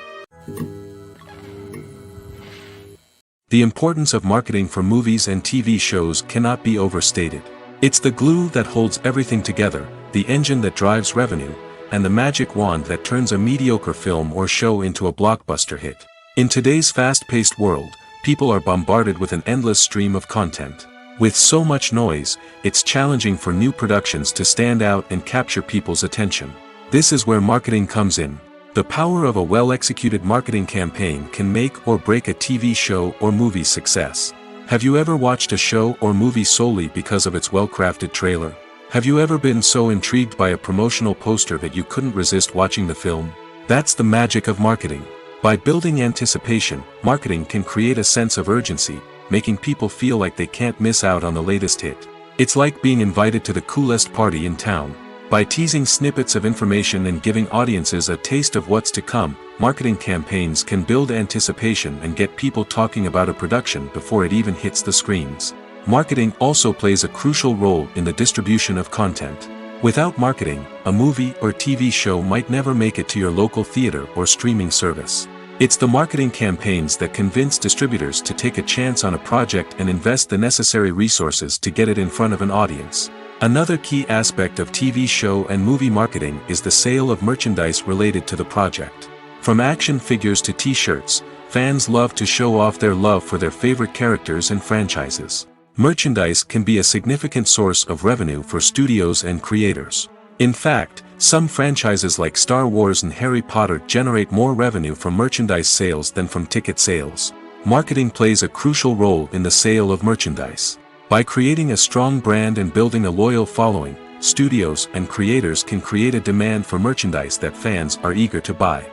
A: The importance of marketing for movies and TV shows cannot be overstated. It's the glue that holds everything together, the engine that drives revenue, and the magic wand that turns a mediocre film or show into a blockbuster hit. In today's fast-paced world, people are bombarded with an endless stream of content. With so much noise, it's challenging for new productions to stand out and capture people's attention. This is where marketing comes in. The power of a well-executed marketing campaign can make or break a TV show or movie's success. Have you ever watched a show or movie solely because of its well-crafted trailer? Have you ever been so intrigued by a promotional poster that you couldn't resist watching the film? That's the magic of marketing. By building anticipation, marketing can create a sense of urgency, making people feel like they can't miss out on the latest hit. It's like being invited to the coolest party in town. By teasing snippets of information and giving audiences a taste of what's to come, marketing campaigns can build anticipation and get people talking about a production before it even hits the screens. Marketing also plays a crucial role in the distribution of content. Without marketing, a movie or TV show might never make it to your local theater or streaming service. It's the marketing campaigns that convince distributors to take a chance on a project and invest the necessary resources to get it in front of an audience. Another key aspect of TV show and movie marketing is the sale of merchandise related to the project. From action figures to t-shirts, fans love to show off their love for their favorite characters and franchises. Merchandise can be a significant source of revenue for studios and creators. In fact, some franchises like Star Wars and Harry Potter generate more revenue from merchandise sales than from ticket sales. Marketing plays a crucial role in the sale of merchandise. By creating a strong brand and building a loyal following, studios and creators can create a demand for merchandise that fans are eager to buy.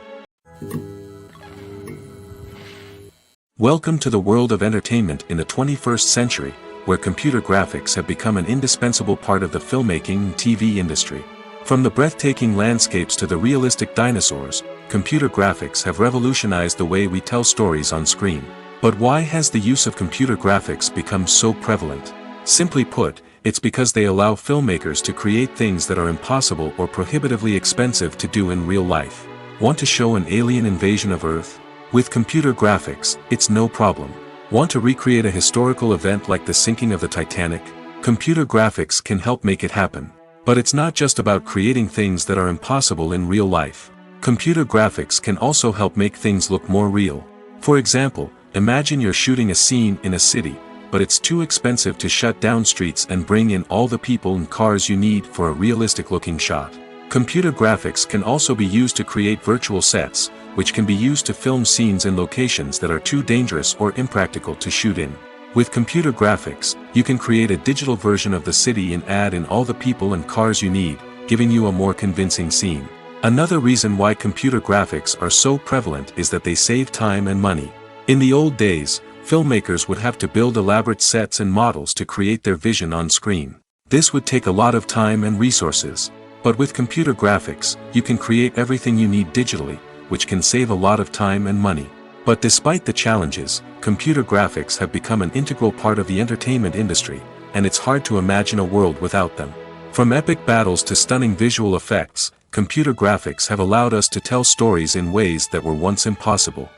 A: Welcome to the world of entertainment in the 21st century, where computer graphics have become an indispensable part of the filmmaking and TV industry. From the breathtaking landscapes to the realistic dinosaurs, computer graphics have revolutionized the way we tell stories on screen. But why has the use of computer graphics become so prevalent? Simply put, it's because they allow filmmakers to create things that are impossible or prohibitively expensive to do in real life. Want to show an alien invasion of Earth? With computer graphics, it's no problem. Want to recreate a historical event like the sinking of the Titanic? Computer graphics can help make it happen. But it's not just about creating things that are impossible in real life. Computer graphics can also help make things look more real. For example, imagine you're shooting a scene in a city, but it's too expensive to shut down streets and bring in all the people and cars you need for a realistic-looking shot. Computer graphics can also be used to create virtual sets, which can be used to film scenes in locations that are too dangerous or impractical to shoot in. With computer graphics, you can create a digital version of the city and add in all the people and cars you need, giving you a more convincing scene. Another reason why computer graphics are so prevalent is that they save time and money. In the old days, filmmakers would have to build elaborate sets and models to create their vision on screen. This would take a lot of time and resources. But with computer graphics, you can create everything you need digitally, which can save a lot of time and money. But despite the challenges, computer graphics have become an integral part of the entertainment industry, and it's hard to imagine a world without them. From epic battles to stunning visual effects, computer graphics have allowed us to tell stories in ways that were once impossible.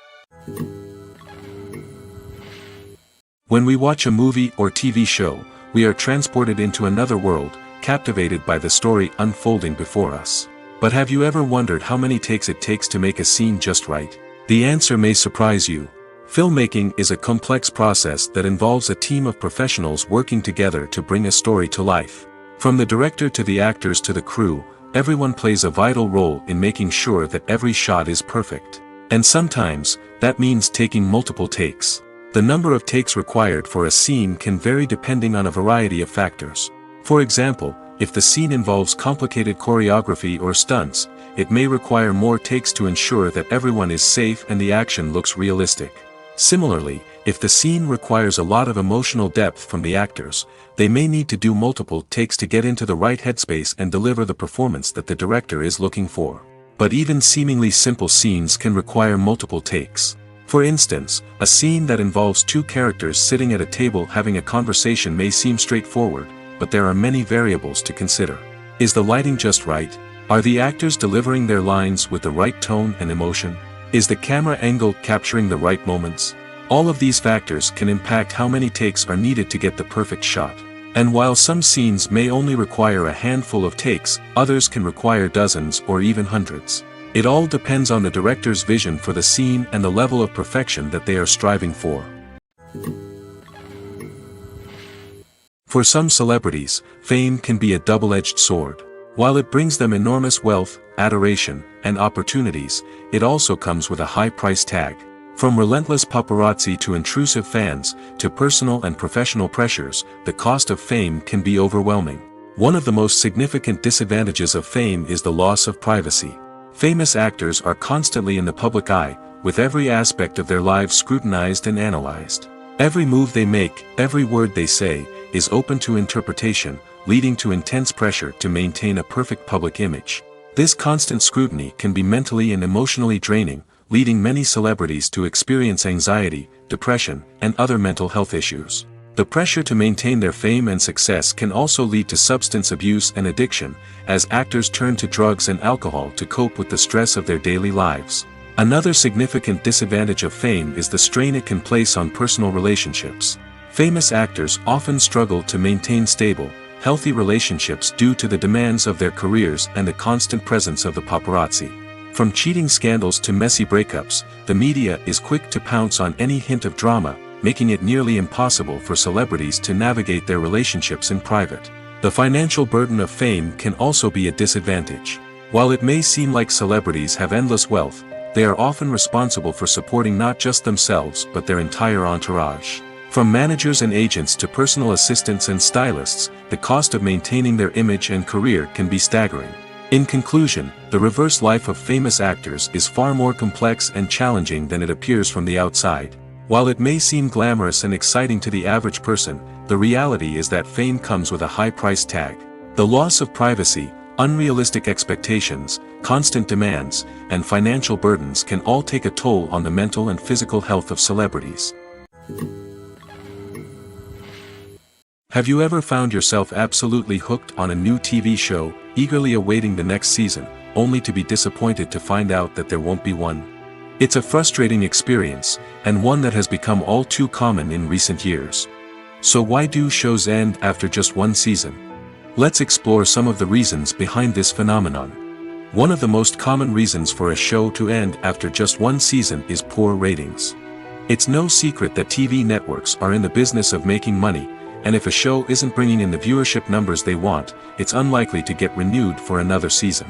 A: When we watch a movie or TV show, we are transported into another world, captivated by the story unfolding before us. But have you ever wondered how many takes it takes to make a scene just right? The answer may surprise you. Filmmaking is a complex process that involves a team of professionals working together to bring a story to life. From the director to the actors to the crew, everyone plays a vital role in making sure that every shot is perfect. And sometimes, that means taking multiple takes. The number of takes required for a scene can vary depending on a variety of factors. For example, if the scene involves complicated choreography or stunts, it may require more takes to ensure that everyone is safe and the action looks realistic. Similarly, if the scene requires a lot of emotional depth from the actors, they may need to do multiple takes to get into the right headspace and deliver the performance that the director is looking for. But even seemingly simple scenes can require multiple takes. For instance, a scene that involves two characters sitting at a table having a conversation may seem straightforward, but there are many variables to consider. Is the lighting just right? Are the actors delivering their lines with the right tone and emotion? Is the camera angle capturing the right moments? All of these factors can impact how many takes are needed to get the perfect shot. And while some scenes may only require a handful of takes, others can require dozens or even hundreds. It all depends on the director's vision for the scene and the level of perfection that they are striving for. For some celebrities, fame can be a double-edged sword. While it brings them enormous wealth, adoration, and opportunities, it also comes with a high price tag. From relentless paparazzi to intrusive fans, to personal and professional pressures, the cost of fame can be overwhelming. One of the most significant disadvantages of fame is the loss of privacy. Famous actors are constantly in the public eye, with every aspect of their lives scrutinized and analyzed. Every move they make, every word they say, is open to interpretation, leading to intense pressure to maintain a perfect public image. This constant scrutiny can be mentally and emotionally draining, leading many celebrities to experience anxiety, depression, and other mental health issues. The pressure to maintain their fame and success can also lead to substance abuse and addiction, as actors turn to drugs and alcohol to cope with the stress of their daily lives. Another significant disadvantage of fame is the strain it can place on personal relationships. Famous actors often struggle to maintain stable, healthy relationships due to the demands of their careers and the constant presence of the paparazzi. From cheating scandals to messy breakups, the media is quick to pounce on any hint of drama, making it nearly impossible for celebrities to navigate their relationships in private. The financial burden of fame can also be a disadvantage. While it may seem like celebrities have endless wealth, they are often responsible for supporting not just themselves but their entire entourage. From managers and agents to personal assistants and stylists, the cost of maintaining their image and career can be staggering. In conclusion, the reverse life of famous actors is far more complex and challenging than it appears from the outside. While it may seem glamorous and exciting to the average person, the reality is that fame comes with a high price tag. The loss of privacy, unrealistic expectations, constant demands, and financial burdens can all take a toll on the mental and physical health of celebrities. Have you ever found yourself absolutely hooked on a new TV show, eagerly awaiting the next season, only to be disappointed to find out that there won't be one? It's a frustrating experience, and one that has become all too common in recent years. So why do shows end after just one season? Let's explore some of the reasons behind this phenomenon. One of the most common reasons for a show to end after just one season is poor ratings. It's no secret that TV networks are in the business of making money, and if a show isn't bringing in the viewership numbers they want, it's unlikely to get renewed for another season.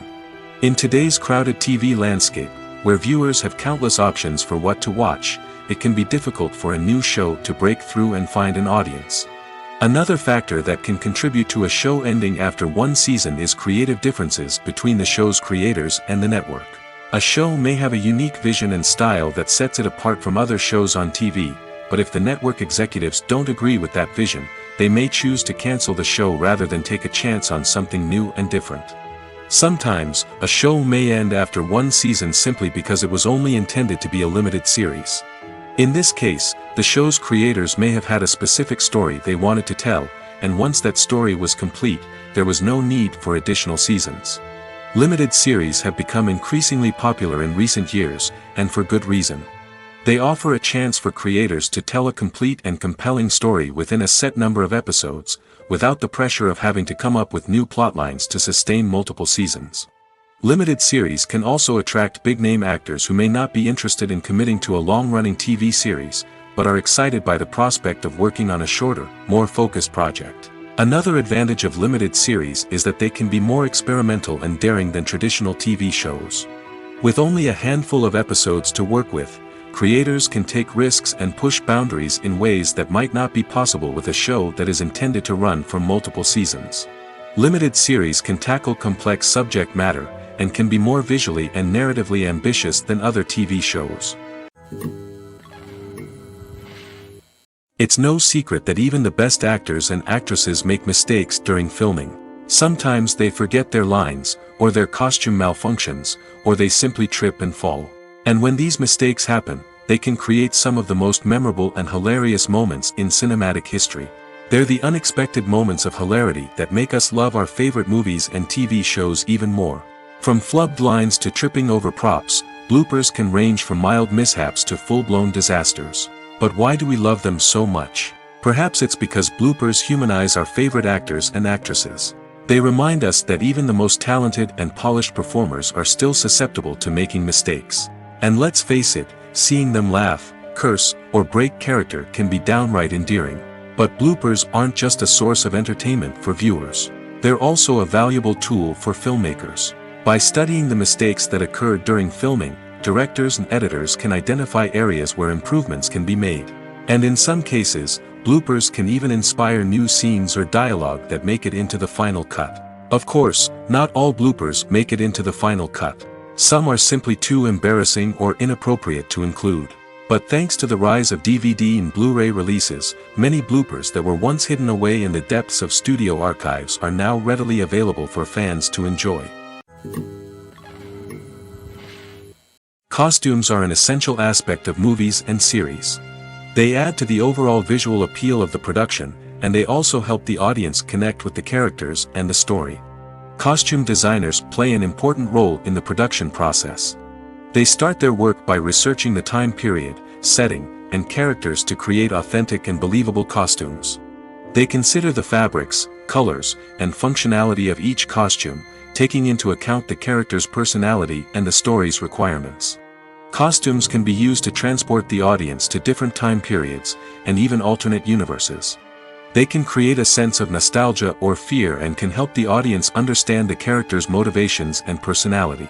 A: In today's crowded TV landscape, where viewers have countless options for what to watch, it can be difficult for a new show to break through and find an audience. Another factor that can contribute to a show ending after one season is creative differences between the show's creators and the network. A show may have a unique vision and style that sets it apart from other shows on TV, but if the network executives don't agree with that vision, they may choose to cancel the show rather than take a chance on something new and different. Sometimes, a show may end after one season simply because it was only intended to be a limited series. In this case, the show's creators may have had a specific story they wanted to tell, and once that story was complete, there was no need for additional seasons. Limited series have become increasingly popular in recent years, and for good reason. They offer a chance for creators to tell a complete and compelling story within a set number of episodes, without the pressure of having to come up with new plotlines to sustain multiple seasons. Limited series can also attract big-name actors who may not be interested in committing to a long-running TV series, but are excited by the prospect of working on a shorter, more focused project. Another advantage of limited series is that they can be more experimental and daring than traditional TV shows. With only a handful of episodes to work with, creators can take risks and push boundaries in ways that might not be possible with a show that is intended to run for multiple seasons. Limited series can tackle complex subject matter, and can be more visually and narratively ambitious than other TV shows. It's no secret that even the best actors and actresses make mistakes during filming. Sometimes they forget their lines, or their costume malfunctions, or they simply trip and fall. And when these mistakes happen, they can create some of the most memorable and hilarious moments in cinematic history. They're the unexpected moments of hilarity that make us love our favorite movies and TV shows even more. From flubbed lines to tripping over props, bloopers can range from mild mishaps to full-blown disasters. But why do we love them so much? Perhaps it's because bloopers humanize our favorite actors and actresses. They remind us that even the most talented and polished performers are still susceptible to making mistakes. And let's face it, seeing them laugh, curse, or break character can be downright endearing. But bloopers aren't just a source of entertainment for viewers. They're also a valuable tool for filmmakers. By studying the mistakes that occurred during filming, directors and editors can identify areas where improvements can be made. And in some cases, bloopers can even inspire new scenes or dialogue that make it into the final cut. Of course, not all bloopers make it into the final cut. Some are simply too embarrassing or inappropriate to include. But thanks to the rise of DVD and Blu-ray releases, many bloopers that were once hidden away in the depths of studio archives are now readily available for fans to enjoy. Costumes are an essential aspect of movies and series. They add to the overall visual appeal of the production, and they also help the audience connect with the characters and the story. Costume designers play an important role in the production process. They start their work by researching the time period, setting, and characters to create authentic and believable costumes. They consider the fabrics, colors, and functionality of each costume, taking into account the character's personality and the story's requirements. Costumes can be used to transport the audience to different time periods, and even alternate universes. They can create a sense of nostalgia or fear and can help the audience understand the character's motivations and personality.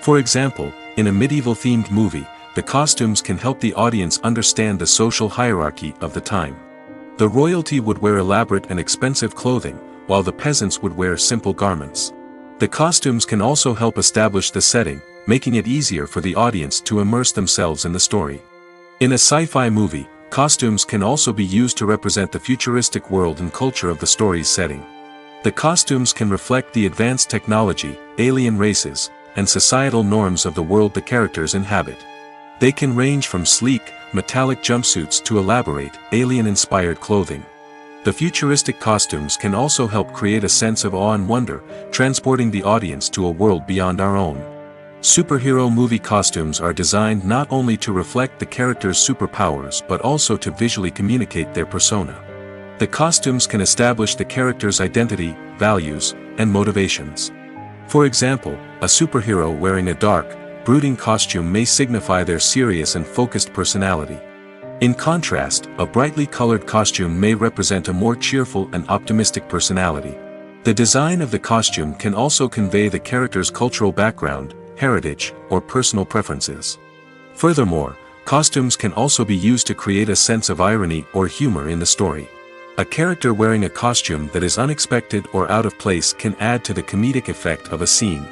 A: For example, in a medieval-themed movie, the costumes can help the audience understand the social hierarchy of the time. The royalty would wear elaborate and expensive clothing, while the peasants would wear simple garments. The costumes can also help establish the setting, making it easier for the audience to immerse themselves in the story. In a sci-fi movie, costumes can also be used to represent the futuristic world and culture of the story's setting. The costumes can reflect the advanced technology, alien races, and societal norms of the world the characters inhabit. They can range from sleek, metallic jumpsuits to elaborate, alien-inspired clothing. The futuristic costumes can also help create a sense of awe and wonder, transporting the audience to a world beyond our own. Superhero movie costumes are designed not only to reflect the character's superpowers but also to visually communicate their persona. The costumes can establish the character's identity, values, and motivations. For example, a superhero wearing a dark, brooding costume may signify their serious and focused personality. In contrast, a brightly colored costume may represent a more cheerful and optimistic personality. The design of the costume can also convey the character's cultural background, heritage, or personal preferences. Furthermore, costumes can also be used to create a sense of irony or humor in the story. A character wearing a costume that is unexpected or out of place can add to the comedic effect of a scene.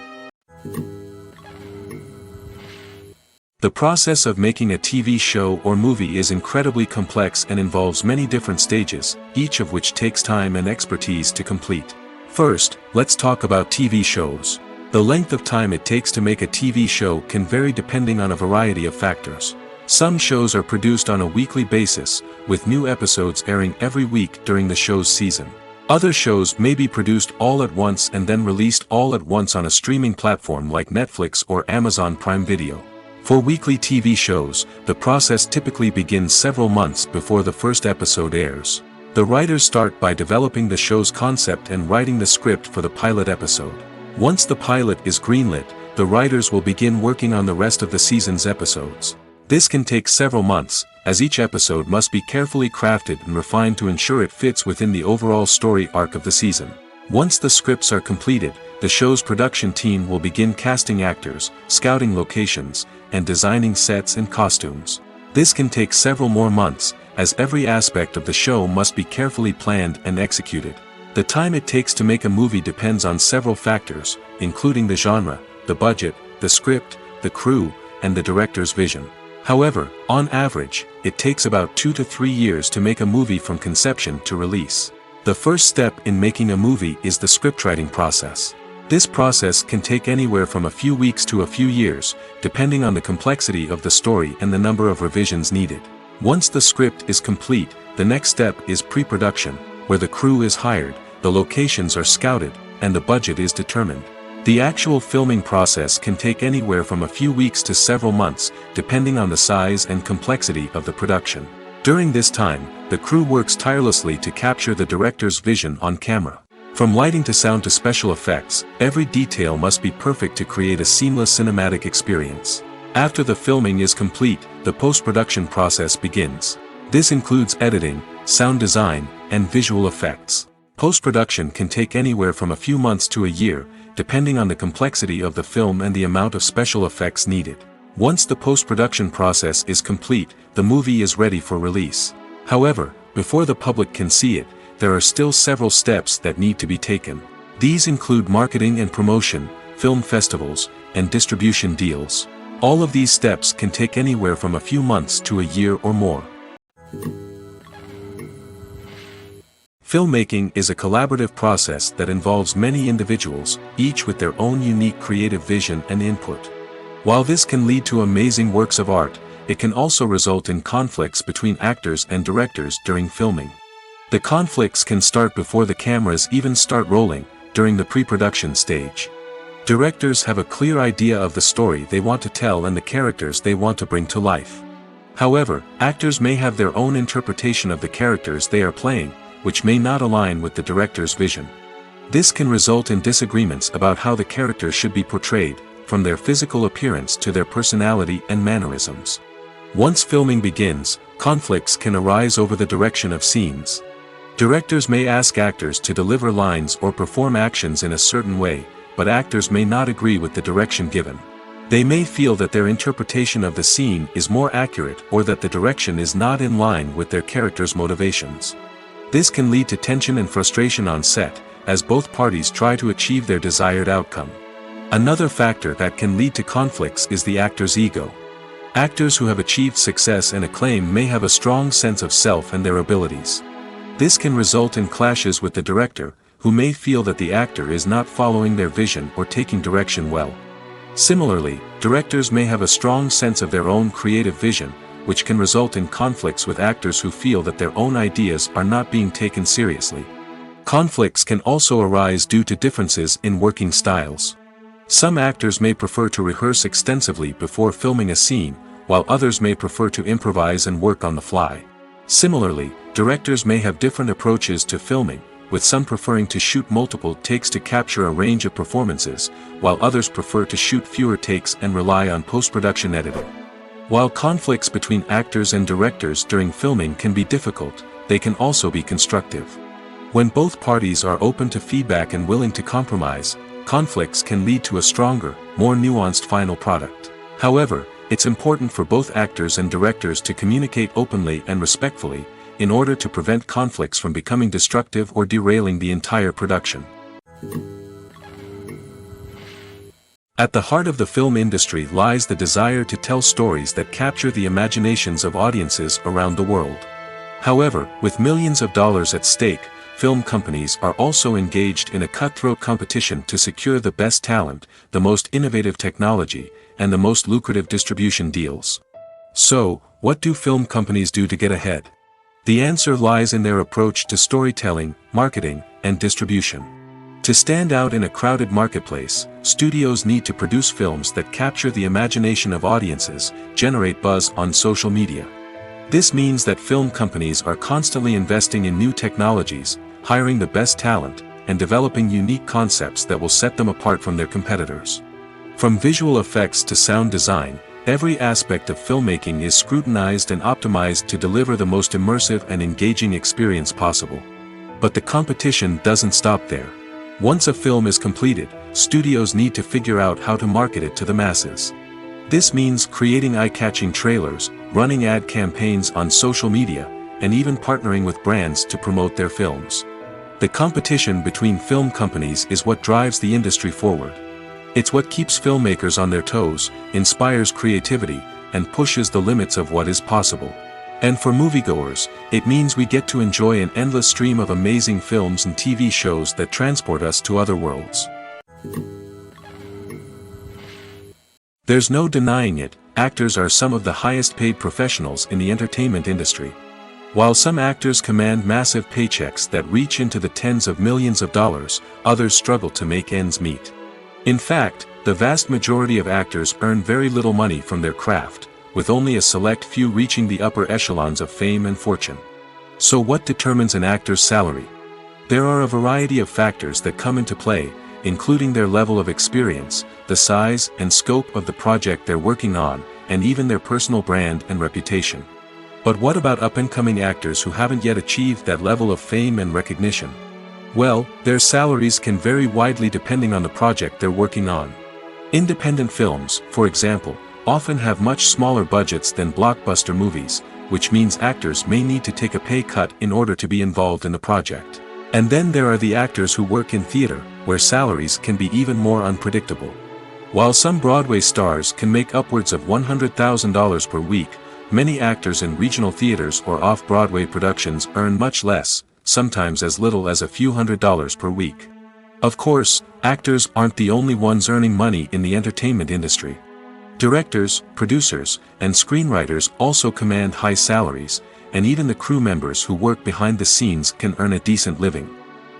A: The process of making a TV show or movie is incredibly complex and involves many different stages, each of which takes time and expertise to complete. First, let's talk about TV shows. The length of time it takes to make a TV show can vary depending on a variety of factors. Some shows are produced on a weekly basis, with new episodes airing every week during the show's season. Other shows may be produced all at once and then released all at once on a streaming platform like Netflix or Amazon Prime Video. For weekly TV shows, the process typically begins several months before the first episode airs. The writers start by developing the show's concept and writing the script for the pilot episode. Once the pilot is greenlit, the writers will begin working on the rest of the season's episodes. This can take several months, as each episode must be carefully crafted and refined to ensure it fits within the overall story arc of the season. Once the scripts are completed, the show's production team will begin casting actors, scouting locations, and designing sets and costumes. This can take several more months, as every aspect of the show must be carefully planned and executed. The time it takes to make a movie depends on several factors, including the genre, the budget, the script, the crew, and the director's vision. However, on average, it takes about 2 to 3 years to make a movie from conception to release. The first step in making a movie is the scriptwriting process. This process can take anywhere from a few weeks to a few years, depending on the complexity of the story and the number of revisions needed. Once the script is complete, the next step is pre-production, where the crew is hired, the locations are scouted, and the budget is determined. The actual filming process can take anywhere from a few weeks to several months, depending on the size and complexity of the production. During this time, the crew works tirelessly to capture the director's vision on camera. From lighting to sound to special effects, every detail must be perfect to create a seamless cinematic experience. After the filming is complete, the post-production process begins. This includes editing, sound design, and visual effects. Post-production can take anywhere from a few months to a year, depending on the complexity of the film and the amount of special effects needed. Once the post-production process is complete, the movie is ready for release. However, before the public can see it, there are still several steps that need to be taken. These include marketing and promotion, film festivals, and distribution deals. All of these steps can take anywhere from a few months to a year or more. Filmmaking is a collaborative process that involves many individuals, each with their own unique creative vision and input. While this can lead to amazing works of art, it can also result in conflicts between actors and directors during filming. The conflicts can start before the cameras even start rolling, during the pre-production stage. Directors have a clear idea of the story they want to tell and the characters they want to bring to life. However, actors may have their own interpretation of the characters they are playing, which may not align with the director's vision. This can result in disagreements about how the characters should be portrayed, from their physical appearance to their personality and mannerisms. Once filming begins, conflicts can arise over the direction of scenes. Directors may ask actors to deliver lines or perform actions in a certain way, but actors may not agree with the direction given. They may feel that their interpretation of the scene is more accurate or that the direction is not in line with their character's motivations. This can lead to tension and frustration on set, as both parties try to achieve their desired outcome. Another factor that can lead to conflicts is the actor's ego. Actors who have achieved success and acclaim may have a strong sense of self and their abilities. This can result in clashes with the director, who may feel that the actor is not following their vision or taking direction well. Similarly, directors may have a strong sense of their own creative vision, which can result in conflicts with actors who feel that their own ideas are not being taken seriously. Conflicts can also arise due to differences in working styles. Some actors may prefer to rehearse extensively before filming a scene, while others may prefer to improvise and work on the fly. Similarly, directors may have different approaches to filming, with some preferring to shoot multiple takes to capture a range of performances, while others prefer to shoot fewer takes and rely on post-production editing. While conflicts between actors and directors during filming can be difficult, they can also be constructive. When both parties are open to feedback and willing to compromise, conflicts can lead to a stronger, more nuanced final product. However, it's important for both actors and directors to communicate openly and respectfully, in order to prevent conflicts from becoming destructive or derailing the entire production. At the heart of the film industry lies the desire to tell stories that capture the imaginations of audiences around the world. However, with millions of dollars at stake, film companies are also engaged in a cutthroat competition to secure the best talent, the most innovative technology, and the most lucrative distribution deals. So, what do film companies do to get ahead? The answer lies in their approach to storytelling, marketing, and distribution. To stand out in a crowded marketplace, studios need to produce films that capture the imagination of audiences, generate buzz on social media. This means that film companies are constantly investing in new technologies, hiring the best talent, and developing unique concepts that will set them apart from their competitors. From visual effects to sound design, every aspect of filmmaking is scrutinized and optimized to deliver the most immersive and engaging experience possible. But the competition doesn't stop there. Once a film is completed, studios need to figure out how to market it to the masses. This means creating eye-catching trailers, running ad campaigns on social media, and even partnering with brands to promote their films. The competition between film companies is what drives the industry forward. It's what keeps filmmakers on their toes, inspires creativity, and pushes the limits of what is possible. And for moviegoers, it means we get to enjoy an endless stream of amazing films and TV shows that transport us to other worlds. There's no denying it, actors are some of the highest paid professionals in the entertainment industry. While some actors command massive paychecks that reach into the tens of millions of dollars, others struggle to make ends meet. In fact, the vast majority of actors earn very little money from their craft, with only a select few reaching the upper echelons of fame and fortune. So what determines an actor's salary? There are a variety of factors that come into play, including their level of experience, the size and scope of the project they're working on, and even their personal brand and reputation. But what about up-and-coming actors who haven't yet achieved that level of fame and recognition? Well, their salaries can vary widely depending on the project they're working on. Independent films, for example, often have much smaller budgets than blockbuster movies, which means actors may need to take a pay cut in order to be involved in the project. And then there are the actors who work in theater, where salaries can be even more unpredictable. While some Broadway stars can make upwards of $100,000 per week, many actors in regional theaters or off-Broadway productions earn much less, sometimes as little as a few $100s per week. Of course, actors aren't the only ones earning money in the entertainment industry. Directors, producers, and screenwriters also command high salaries, and even the crew members who work behind the scenes can earn a decent living.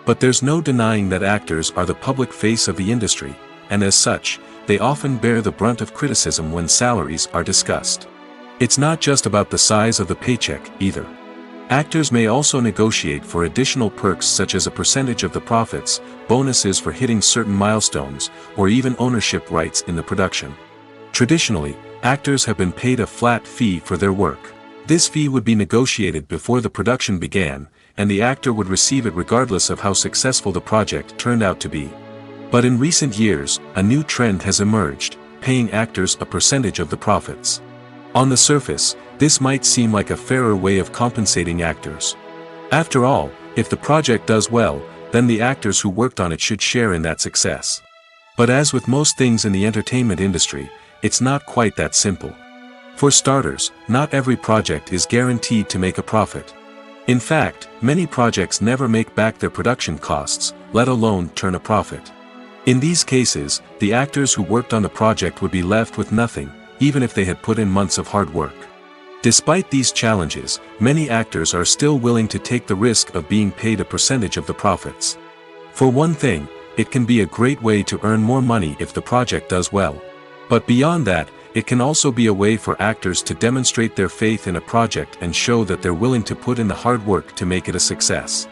A: But there's no denying that actors are the public face of the industry, and as such, they often bear the brunt of criticism when salaries are discussed. It's not just about the size of the paycheck, either. Actors may also negotiate for additional perks such as a percentage of the profits, bonuses for hitting certain milestones, or even ownership rights in the production. Traditionally, actors have been paid a flat fee for their work. This fee would be negotiated before the production began, and the actor would receive it regardless of how successful the project turned out to be. But in recent years, a new trend has emerged, paying actors a percentage of the profits. On the surface, this might seem like a fairer way of compensating actors. After all, if the project does well, then the actors who worked on it should share in that success. But as with most things in the entertainment industry, it's not quite that simple. For starters, not every project is guaranteed to make a profit. In fact, many projects never make back their production costs, let alone turn a profit. In these cases, the actors who worked on the project would be left with nothing, even if they had put in months of hard work. Despite these challenges, many actors are still willing to take the risk of being paid a percentage of the profits. For one thing, it can be a great way to earn more money if the project does well. But beyond that, it can also be a way for actors to demonstrate their faith in a project and show that they're willing to put in the hard work to make it a success.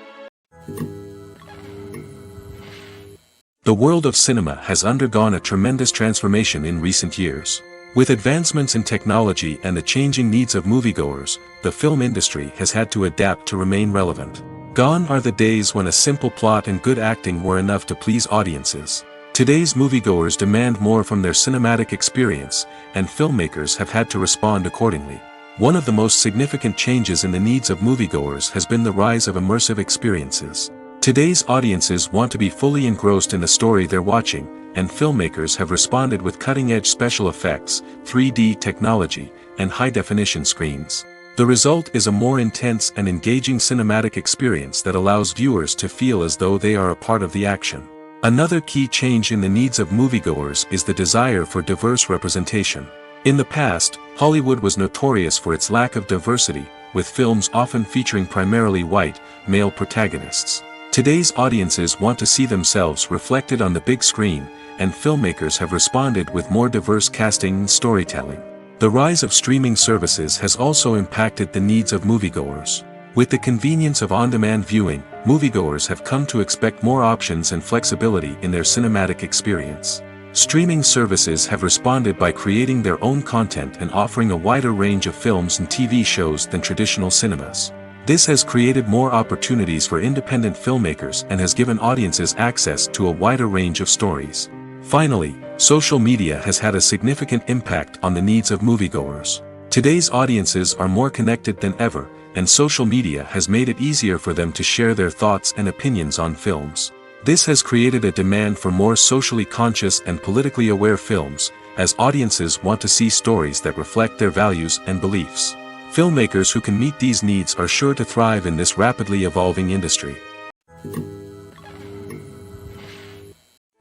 A: The world of cinema has undergone a tremendous transformation in recent years. With advancements in technology and the changing needs of moviegoers, the film industry has had to adapt to remain relevant. Gone are the days when a simple plot and good acting were enough to please audiences. Today's moviegoers demand more from their cinematic experience, and filmmakers have had to respond accordingly. One of the most significant changes in the needs of moviegoers has been the rise of immersive experiences. Today's audiences want to be fully engrossed in the story they're watching, and filmmakers have responded with cutting-edge special effects, 3D technology, and high-definition screens. The result is a more intense and engaging cinematic experience that allows viewers to feel as though they are a part of the action. Another key change in the needs of moviegoers is the desire for diverse representation. In the past, Hollywood was notorious for its lack of diversity, with films often featuring primarily white, male protagonists. Today's audiences want to see themselves reflected on the big screen, and filmmakers have responded with more diverse casting and storytelling. The rise of streaming services has also impacted the needs of moviegoers. With the convenience of on-demand viewing, moviegoers have come to expect more options and flexibility in their cinematic experience. Streaming services have responded by creating their own content and offering a wider range of films and TV shows than traditional cinemas. This has created more opportunities for independent filmmakers and has given audiences access to a wider range of stories. Finally, social media has had a significant impact on the needs of moviegoers. Today's audiences are more connected than ever, and social media has made it easier for them to share their thoughts and opinions on films. This has created a demand for more socially conscious and politically aware films, as audiences want to see stories that reflect their values and beliefs. Filmmakers who can meet these needs are sure to thrive in this rapidly evolving industry.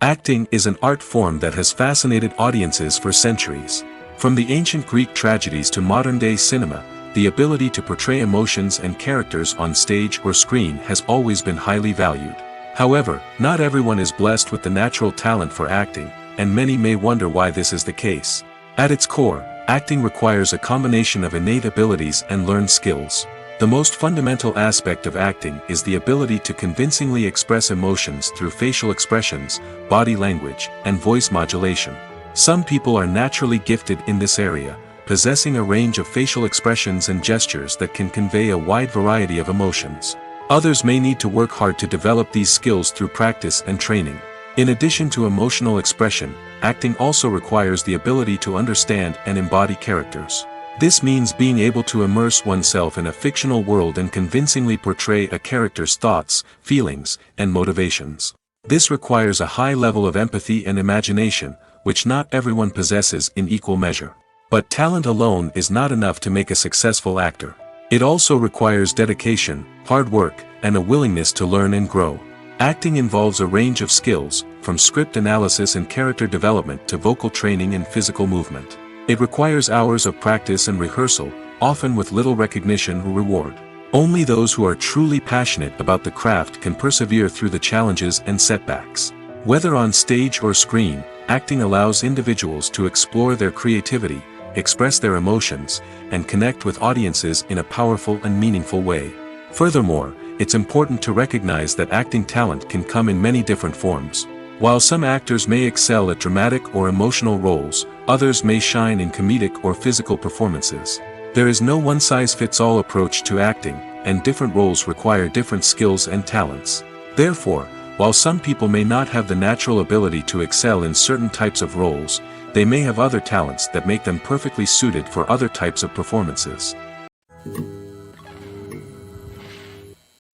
A: Acting is an art form that has fascinated audiences for centuries. From the ancient Greek tragedies to modern-day cinema, the ability to portray emotions and characters on stage or screen has always been highly valued. However, not everyone is blessed with the natural talent for acting, and many may wonder why this is the case. At its core, acting requires a combination of innate abilities and learned skills. The most fundamental aspect of acting is the ability to convincingly express emotions through facial expressions, body language, and voice modulation. Some people are naturally gifted in this area, possessing a range of facial expressions and gestures that can convey a wide variety of emotions. Others may need to work hard to develop these skills through practice and training. In addition to emotional expression, acting also requires the ability to understand and embody characters. This means being able to immerse oneself in a fictional world and convincingly portray a character's thoughts, feelings, and motivations. This requires a high level of empathy and imagination, which not everyone possesses in equal measure. But talent alone is not enough to make a successful actor. It also requires dedication, hard work, and a willingness to learn and grow. Acting involves a range of skills, from script analysis and character development to vocal training and physical movement. It requires hours of practice and rehearsal, often with little recognition or reward. Only those who are truly passionate about the craft can persevere through the challenges and setbacks. Whether on stage or screen, acting allows individuals to explore their creativity, express their emotions, and connect with audiences in a powerful and meaningful way. Furthermore, it's important to recognize that acting talent can come in many different forms. While some actors may excel at dramatic or emotional roles, others may shine in comedic or physical performances. There is no one-size-fits-all approach to acting, and different roles require different skills and talents. Therefore, while some people may not have the natural ability to excel in certain types of roles, they may have other talents that make them perfectly suited for other types of performances.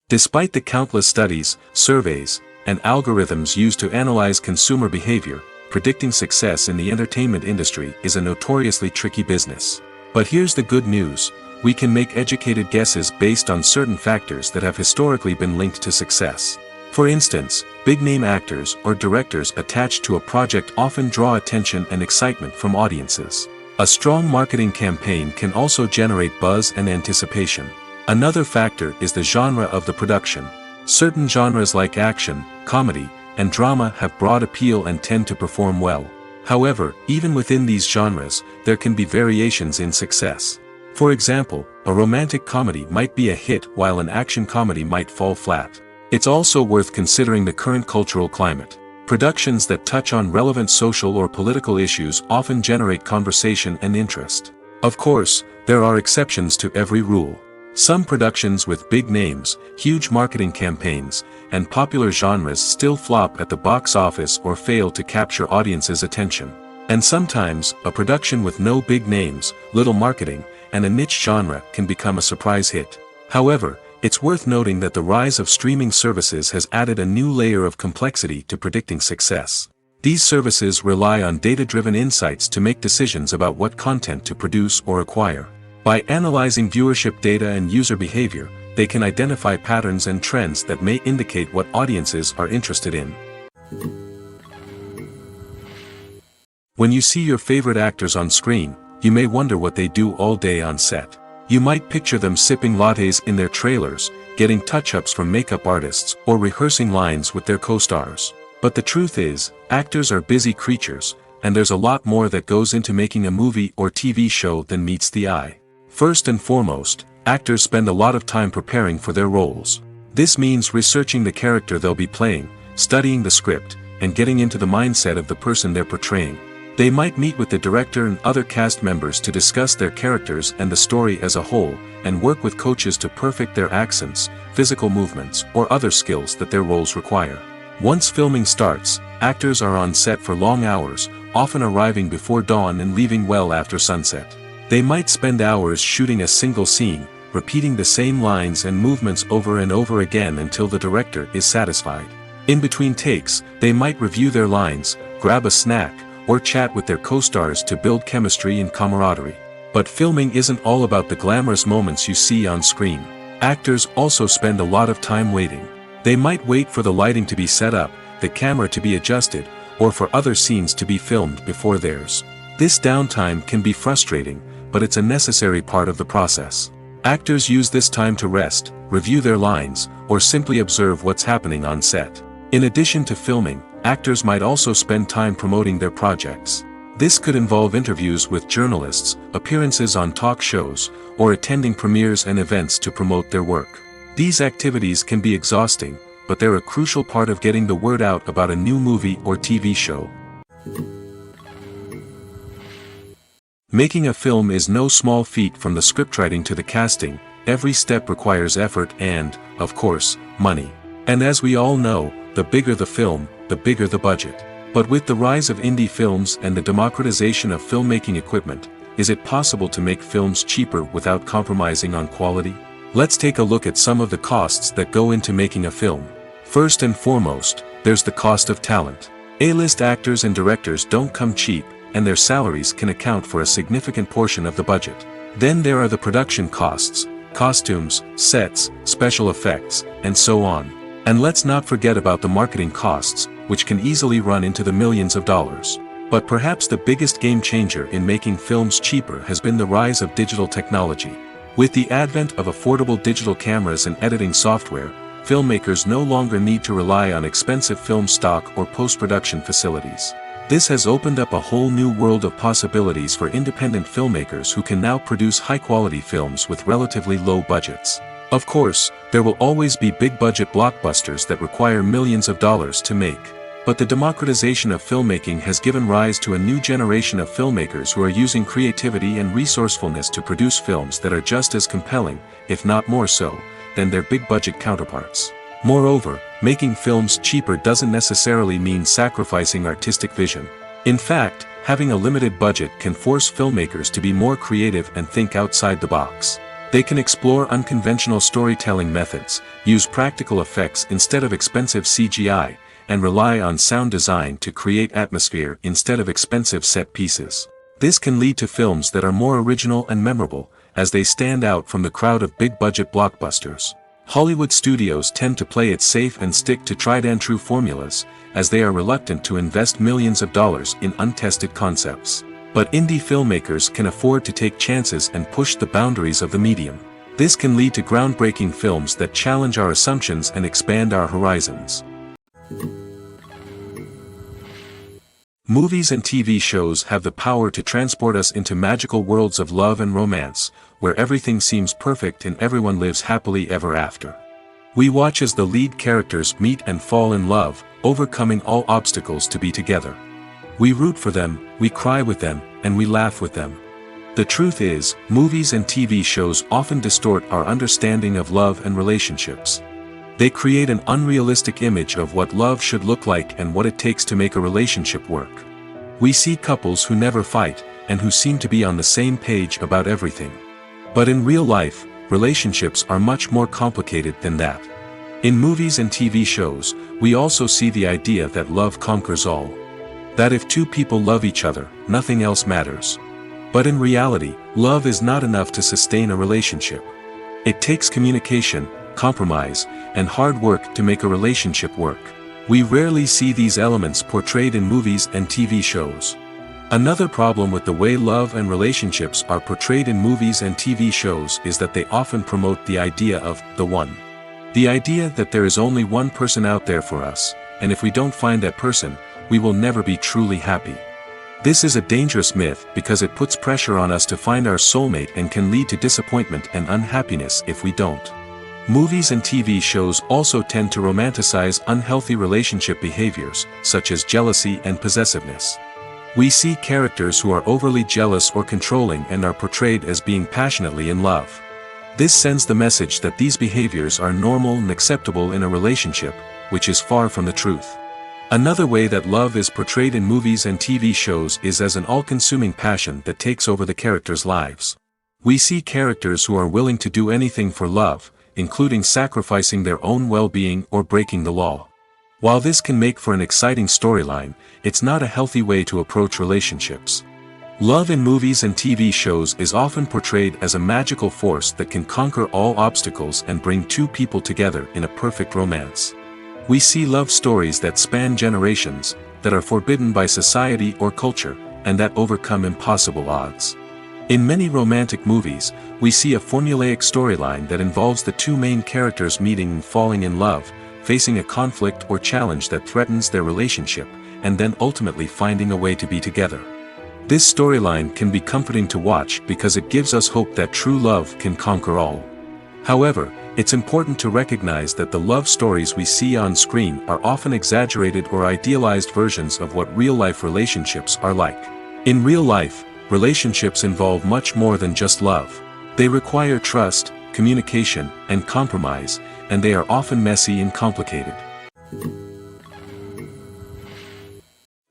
A: Despite the countless studies, surveys, and algorithms used to analyze consumer behavior, predicting success in the entertainment industry is a notoriously tricky business. But here's the good news: we can make educated guesses based on certain factors that have historically been linked to success. For instance, big-name actors or directors attached to a project often draw attention and excitement from audiences. A strong marketing campaign can also generate buzz and anticipation. Another factor is the genre of the production. Certain genres like action, comedy, and drama have broad appeal and tend to perform well. However, even within these genres, there can be variations in success. For example, a romantic comedy might be a hit while an action comedy might fall flat. It's also worth considering the current cultural climate. Productions that touch on relevant social or political issues often generate conversation and interest. Of course, there are exceptions to every rule. Some productions with big names, huge marketing campaigns, and popular genres still flop at the box office or fail to capture audiences' attention. And sometimes, a production with no big names, little marketing, and a niche genre can become a surprise hit. However, it's worth noting that the rise of streaming services has added a new layer of complexity to predicting success. These services rely on data-driven insights to make decisions about what content to produce or acquire. By analyzing viewership data and user behavior, they can identify patterns and trends that may indicate what audiences are interested in. When you see your favorite actors on screen, you may wonder what they do all day on set. You might picture them sipping lattes in their trailers, getting touch-ups from makeup artists, or rehearsing lines with their co-stars. But the truth is, actors are busy creatures, and there's a lot more that goes into making a movie or TV show than meets the eye. First and foremost, actors spend a lot of time preparing for their roles. This means researching the character they'll be playing, studying the script, and getting into the mindset of the person they're portraying. They might meet with the director and other cast members to discuss their characters and the story as a whole, and work with coaches to perfect their accents, physical movements, or other skills that their roles require. Once filming starts, actors are on set for long hours, often arriving before dawn and leaving well after sunset. They might spend hours shooting a single scene, repeating the same lines and movements over and over again until the director is satisfied. In between takes, they might review their lines, grab a snack, or chat with their co-stars to build chemistry and camaraderie. But filming isn't all about the glamorous moments you see on screen. Actors also spend a lot of time waiting. They might wait for the lighting to be set up, the camera to be adjusted, or for other scenes to be filmed before theirs. This downtime can be frustrating, but it's a necessary part of the process. Actors use this time to rest, review their lines, or simply observe what's happening on set. In addition to filming, actors might also spend time promoting their projects. This could involve interviews with journalists, appearances on talk shows, or attending premieres and events to promote their work. These activities can be exhausting, but they're a crucial part of getting the word out about a new movie or TV show. Making a film is no small feat. From the scriptwriting to the casting, every step requires effort and, of course, money. And as we all know, the bigger the film, the bigger the budget. But with the rise of indie films and the democratization of filmmaking equipment, is it possible to make films cheaper without compromising on quality? Let's take a look at some of the costs that go into making a film. First and foremost, there's the cost of talent. A-list actors and directors don't come cheap, and their salaries can account for a significant portion of the budget. Then there are the production costs, costumes, sets, special effects, and so on. And let's not forget about the marketing costs, which can easily run into the millions of dollars. But perhaps the biggest game changer in making films cheaper has been the rise of digital technology. With the advent of affordable digital cameras and editing software, filmmakers no longer need to rely on expensive film stock or post-production facilities. This has opened up a whole new world of possibilities for independent filmmakers who can now produce high-quality films with relatively low budgets. Of course, there will always be big-budget blockbusters that require millions of dollars to make. But the democratization of filmmaking has given rise to a new generation of filmmakers who are using creativity and resourcefulness to produce films that are just as compelling, if not more so, than their big-budget counterparts. Moreover, making films cheaper doesn't necessarily mean sacrificing artistic vision. In fact, having a limited budget can force filmmakers to be more creative and think outside the box. They can explore unconventional storytelling methods, use practical effects instead of expensive CGI, and rely on sound design to create atmosphere instead of expensive set pieces. This can lead to films that are more original and memorable, as they stand out from the crowd of big-budget blockbusters. Hollywood studios tend to play it safe and stick to tried-and-true formulas, as they are reluctant to invest millions of dollars in untested concepts. But indie filmmakers can afford to take chances and push the boundaries of the medium. This can lead to groundbreaking films that challenge our assumptions and expand our horizons. Movies and TV shows have the power to transport us into magical worlds of love and romance, where everything seems perfect and everyone lives happily ever after. We watch as the lead characters meet and fall in love, overcoming all obstacles to be together. We root for them, we cry with them, and we laugh with them. The truth is, movies and TV shows often distort our understanding of love and relationships. They create an unrealistic image of what love should look like and what it takes to make a relationship work. We see couples who never fight, and who seem to be on the same page about everything. But in real life, relationships are much more complicated than that. In movies and TV shows, we also see the idea that love conquers all. That if two people love each other, nothing else matters. But in reality, love is not enough to sustain a relationship. It takes communication, compromise, and hard work to make a relationship work. We rarely see these elements portrayed in movies and TV shows. Another problem with the way love and relationships are portrayed in movies and TV shows is that they often promote the idea of the one. The idea that there is only one person out there for us, and if we don't find that person, we will never be truly happy. This is a dangerous myth because it puts pressure on us to find our soulmate and can lead to disappointment and unhappiness if we don't. Movies and TV shows also tend to romanticize unhealthy relationship behaviors, such as jealousy and possessiveness. We see characters who are overly jealous or controlling and are portrayed as being passionately in love. This sends the message that these behaviors are normal and acceptable in a relationship, which is far from the truth. Another way that love is portrayed in movies and TV shows is as an all-consuming passion that takes over the characters' lives. We see characters who are willing to do anything for love, including sacrificing their own well-being or breaking the law. While this can make for an exciting storyline, it's not a healthy way to approach relationships. Love in movies and TV shows is often portrayed as a magical force that can conquer all obstacles and bring two people together in a perfect romance. We see love stories that span generations, that are forbidden by society or culture, and that overcome impossible odds. In many romantic movies, we see a formulaic storyline that involves the two main characters meeting and falling in love, facing a conflict or challenge that threatens their relationship, and then ultimately finding a way to be together. This storyline can be comforting to watch because it gives us hope that true love can conquer all. However, it's important to recognize that the love stories we see on screen are often exaggerated or idealized versions of what real-life relationships are like. In real life, relationships involve much more than just love. They require trust, communication, and compromise, and they are often messy and complicated.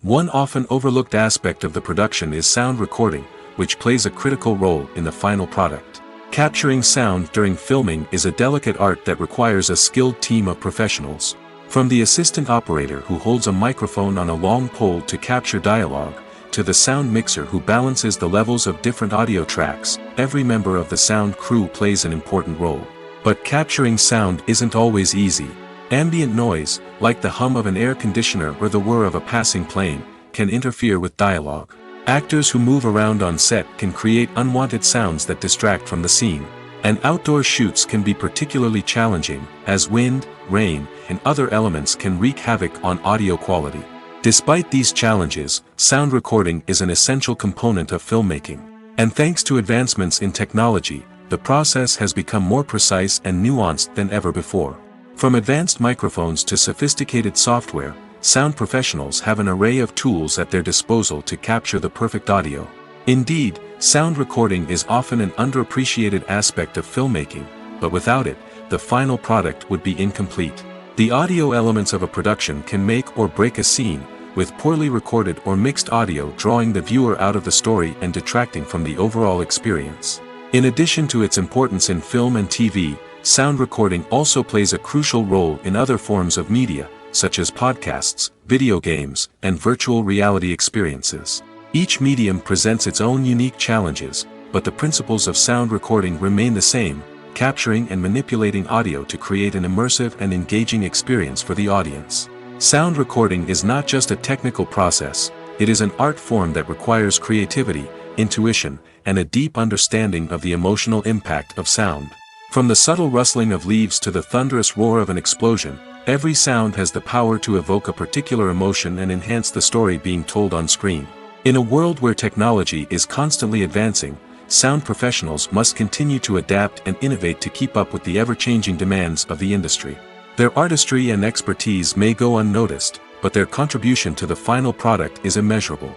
A: One often overlooked aspect of the production is sound recording, which plays a critical role in the final product. Capturing sound during filming is a delicate art that requires a skilled team of professionals. From the assistant operator who holds a microphone on a long pole to capture dialogue, to the sound mixer who balances the levels of different audio tracks, every member of the sound crew plays an important role. But capturing sound isn't always easy. Ambient noise, like the hum of an air conditioner or the whir of a passing plane, can interfere with dialogue. Actors who move around on set can create unwanted sounds that distract from the scene. And outdoor shoots can be particularly challenging, as wind, rain, and other elements can wreak havoc on audio quality. Despite these challenges, sound recording is an essential component of filmmaking. And thanks to advancements in technology, the process has become more precise and nuanced than ever before. From advanced microphones to sophisticated software, sound professionals have an array of tools at their disposal to capture the perfect audio. Indeed, sound recording is often an underappreciated aspect of filmmaking, but without it, the final product would be incomplete. The audio elements of a production can make or break a scene, with poorly recorded or mixed audio drawing the viewer out of the story and detracting from the overall experience. In addition to its importance in film and TV, sound recording also plays a crucial role in other forms of media, such as podcasts, video games, and virtual reality experiences. Each medium presents its own unique challenges, but the principles of sound recording remain the same, capturing and manipulating audio to create an immersive and engaging experience for the audience. Sound recording is not just a technical process, it is an art form that requires creativity, intuition, and a deep understanding of the emotional impact of sound. From the subtle rustling of leaves to the thunderous roar of an explosion, every sound has the power to evoke a particular emotion and enhance the story being told on screen. In a world where technology is constantly advancing, sound professionals must continue to adapt and innovate to keep up with the ever-changing demands of the industry. Their artistry and expertise may go unnoticed, but their contribution to the final product is immeasurable.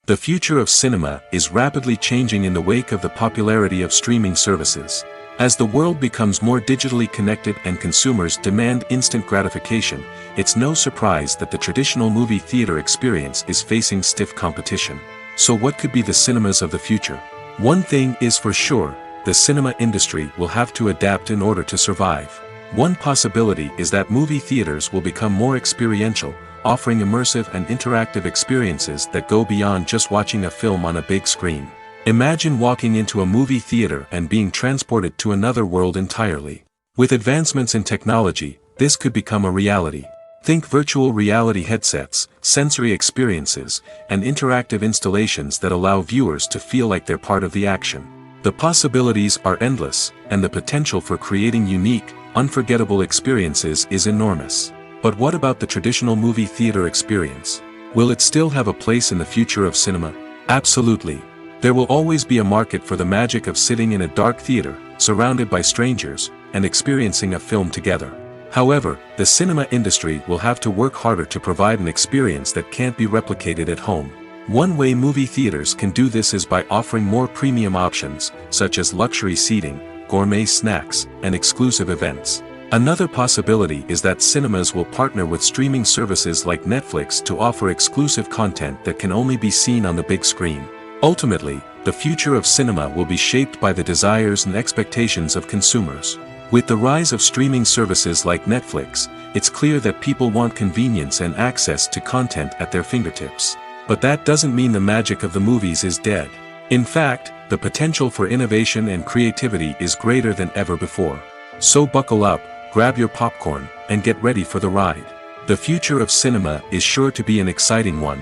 A: The future of cinema is rapidly changing in the wake of the popularity of streaming services. As the world becomes more digitally connected and consumers demand instant gratification, it's no surprise that the traditional movie theater experience is facing stiff competition. So what could be the cinemas of the future? One thing is for sure, the cinema industry will have to adapt in order to survive. One possibility is that movie theaters will become more experiential, offering immersive and interactive experiences that go beyond just watching a film on a big screen. Imagine walking into a movie theater and being transported to another world entirely. With advancements in technology, this could become a reality. Think virtual reality headsets, sensory experiences, and interactive installations that allow viewers to feel like they're part of the action. The possibilities are endless, and the potential for creating unique, unforgettable experiences is enormous. But what about the traditional movie theater experience? Will it still have a place in the future of cinema? Absolutely. There will always be a market for the magic of sitting in a dark theater, surrounded by strangers, and experiencing a film together. However, the cinema industry will have to work harder to provide an experience that can't be replicated at home. One way movie theaters can do this is by offering more premium options, such as luxury seating, gourmet snacks, and exclusive events. Another possibility is that cinemas will partner with streaming services like Netflix to offer exclusive content that can only be seen on the big screen. Ultimately, the future of cinema will be shaped by the desires and expectations of consumers. With the rise of streaming services like Netflix, it's clear that people want convenience and access to content at their fingertips. But that doesn't mean the magic of the movies is dead. In fact, the potential for innovation and creativity is greater than ever before. So buckle up, grab your popcorn, and get ready for the ride. The future of cinema is sure to be an exciting one.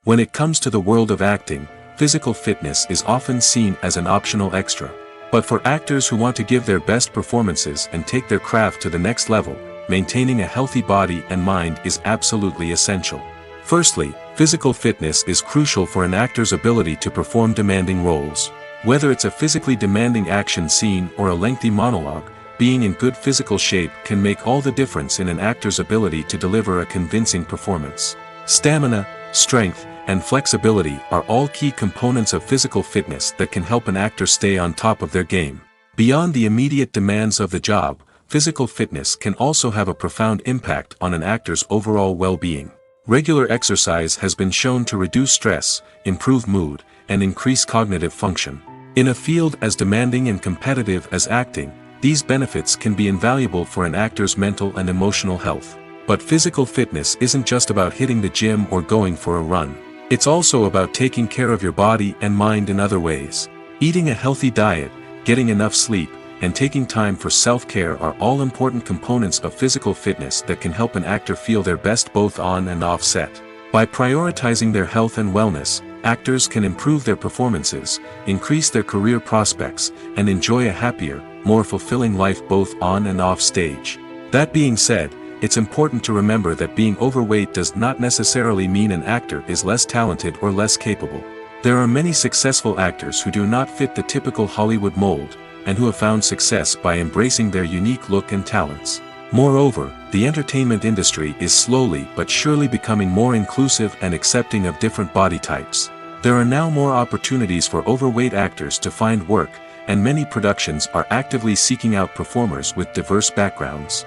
A: When it comes to the world of acting, physical fitness is often seen as an optional extra. But for actors who want to give their best performances and take their craft to the next level, maintaining a healthy body and mind is absolutely essential. Firstly, physical fitness is crucial for an actor's ability to perform demanding roles. Whether it's a physically demanding action scene or a lengthy monologue, being in good physical shape can make all the difference in an actor's ability to deliver a convincing performance. Stamina, strength, and flexibility are all key components of physical fitness that can help an actor stay on top of their game. Beyond the immediate demands of the job, physical fitness can also have a profound impact on an actor's overall well-being. Regular exercise has been shown to reduce stress, improve mood, and increase cognitive function. In a field as demanding and competitive as acting, these benefits can be invaluable for an actor's mental and emotional health. But physical fitness isn't just about hitting the gym or going for a run. It's also about taking care of your body and mind in other ways. Eating a healthy diet, getting enough sleep, and taking time for self-care are all important components of physical fitness that can help an actor feel their best both on and off set. By prioritizing their health and wellness, actors can improve their performances, increase their career prospects, and enjoy a happier, more fulfilling life both on and off stage. That being said, it's important to remember that being overweight does not necessarily mean an actor is less talented or less capable. There are many successful actors who do not fit the typical Hollywood mold, and who have found success by embracing their unique look and talents. Moreover, the entertainment industry is slowly but surely becoming more inclusive and accepting of different body types. There are now more opportunities for overweight actors to find work, and many productions are actively seeking out performers with diverse backgrounds.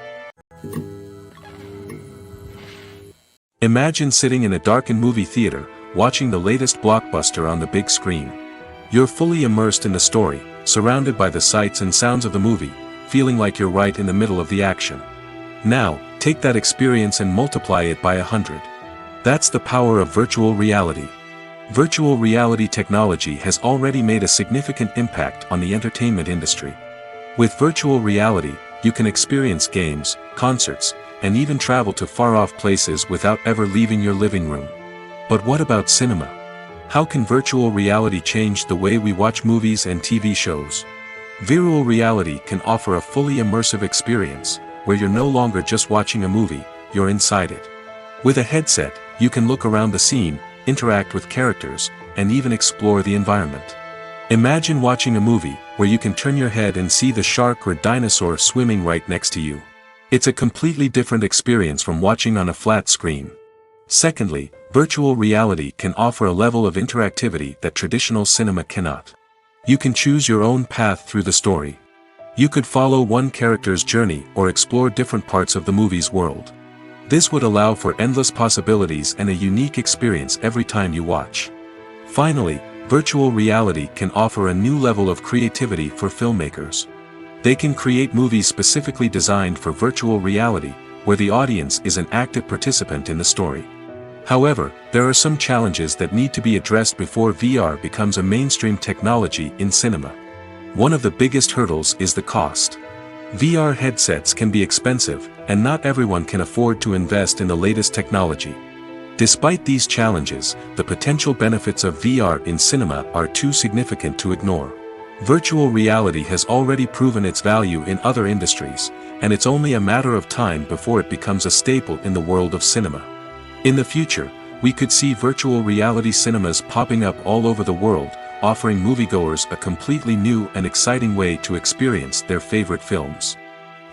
A: Imagine sitting in a darkened movie theater, watching the latest blockbuster on the big screen. You're fully immersed in the story, surrounded by the sights and sounds of the movie, feeling like you're right in the middle of the action. Now, take that experience and multiply it by 100. That's the power of virtual reality. Virtual reality technology has already made a significant impact on the entertainment industry. With virtual reality, you can experience games, concerts, and even travel to far-off places without ever leaving your living room. But what about cinema? How can virtual reality change the way we watch movies and TV shows? Virtual reality can offer a fully immersive experience, where you're no longer just watching a movie, you're inside it. With a headset, you can look around the scene, interact with characters, and even explore the environment. Imagine watching a movie, where you can turn your head and see the shark or dinosaur swimming right next to you. It's a completely different experience from watching on a flat screen. Secondly, virtual reality can offer a level of interactivity that traditional cinema cannot. You can choose your own path through the story. You could follow one character's journey or explore different parts of the movie's world. This would allow for endless possibilities and a unique experience every time you watch. Finally, virtual reality can offer a new level of creativity for filmmakers. They can create movies specifically designed for virtual reality, where the audience is an active participant in the story. However, there are some challenges that need to be addressed before VR becomes a mainstream technology in cinema. One of the biggest hurdles is the cost. VR headsets can be expensive, and not everyone can afford to invest in the latest technology. Despite these challenges, the potential benefits of VR in cinema are too significant to ignore. Virtual reality has already proven its value in other industries, and it's only a matter of time before it becomes a staple in the world of cinema. In the future, we could see virtual reality cinemas popping up all over the world, offering moviegoers a completely new and exciting way to experience their favorite films.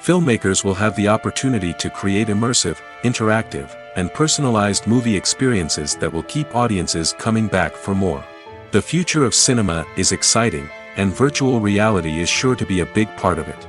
A: Filmmakers will have the opportunity to create immersive, interactive, and personalized movie experiences that will keep audiences coming back for more. The future of cinema is exciting, and virtual reality is sure to be a big part of it.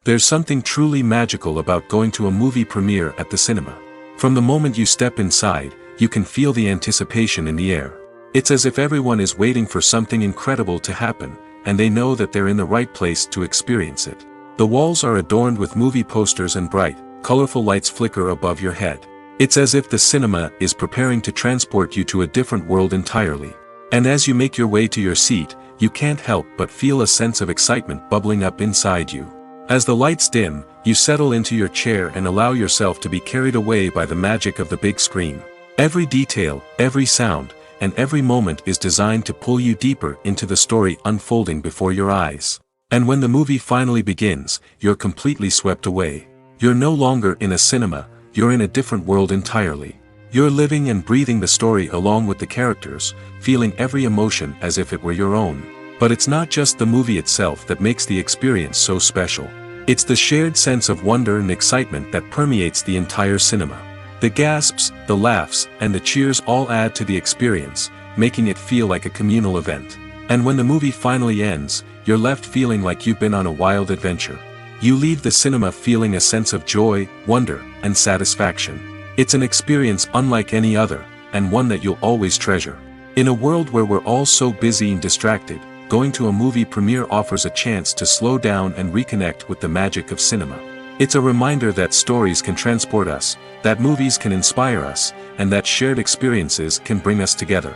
A: There's something truly magical about going to a movie premiere at the cinema. From the moment you step inside, you can feel the anticipation in the air. It's as if everyone is waiting for something incredible to happen, and they know that they're in the right place to experience it. The walls are adorned with movie posters and bright, colorful lights flicker above your head. It's as if the cinema is preparing to transport you to a different world entirely. And as you make your way to your seat, you can't help but feel a sense of excitement bubbling up inside you. As the lights dim, you settle into your chair and allow yourself to be carried away by the magic of the big screen. Every detail, every sound, and every moment is designed to pull you deeper into the story unfolding before your eyes. And when the movie finally begins, you're completely swept away. You're no longer in a cinema, you're in a different world entirely. You're living and breathing the story along with the characters, feeling every emotion as if it were your own. But it's not just the movie itself that makes the experience so special. It's the shared sense of wonder and excitement that permeates the entire cinema. The gasps, the laughs, and the cheers all add to the experience, making it feel like a communal event. And when the movie finally ends, you're left feeling like you've been on a wild adventure. You leave the cinema feeling a sense of joy, wonder, and satisfaction. It's an experience unlike any other, and one that you'll always treasure. In a world where we're all so busy and distracted, going to a movie premiere offers a chance to slow down and reconnect with the magic of cinema. It's a reminder that stories can transport us, that movies can inspire us, and that shared experiences can bring us together.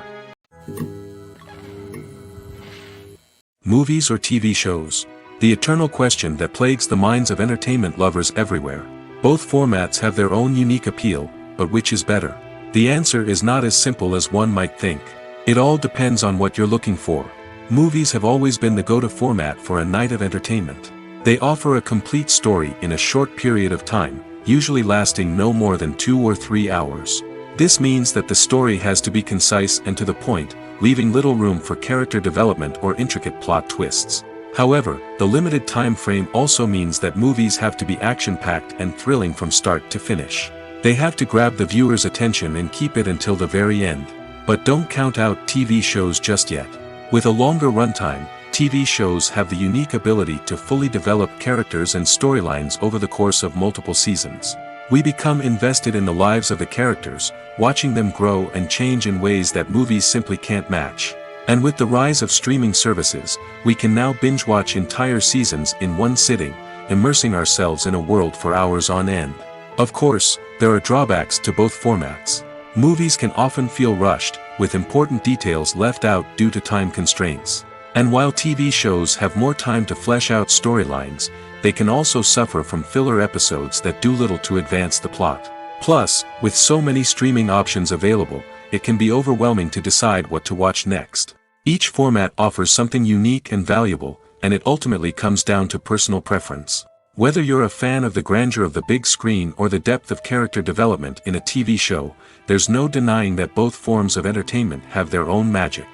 A: Movies or TV shows? The eternal question that plagues the minds of entertainment lovers everywhere. Both formats have their own unique appeal, but which is better? The answer is not as simple as one might think. It all depends on what you're looking for. Movies have always been the go-to format for a night of entertainment. They offer a complete story in a short period of time, usually lasting no more than 2 or 3 hours. This means that the story has to be concise and to the point, leaving little room for character development or intricate plot twists. However, the limited time frame also means that movies have to be action-packed and thrilling from start to finish. They have to grab the viewer's attention and keep it until the very end. But don't count out TV shows just yet. With a longer runtime, TV shows have the unique ability to fully develop characters and storylines over the course of multiple seasons. We become invested in the lives of the characters, watching them grow and change in ways that movies simply can't match. And with the rise of streaming services, we can now binge-watch entire seasons in one sitting, immersing ourselves in a world for hours on end. Of course, there are drawbacks to both formats. Movies can often feel rushed, with important details left out due to time constraints. And while TV shows have more time to flesh out storylines, they can also suffer from filler episodes that do little to advance the plot. Plus, with so many streaming options available, it can be overwhelming to decide what to watch next. Each format offers something unique and valuable, and it ultimately comes down to personal preference. Whether you're a fan of the grandeur of the big screen or the depth of character development in a TV show, there's no denying that both forms of entertainment have their own magic.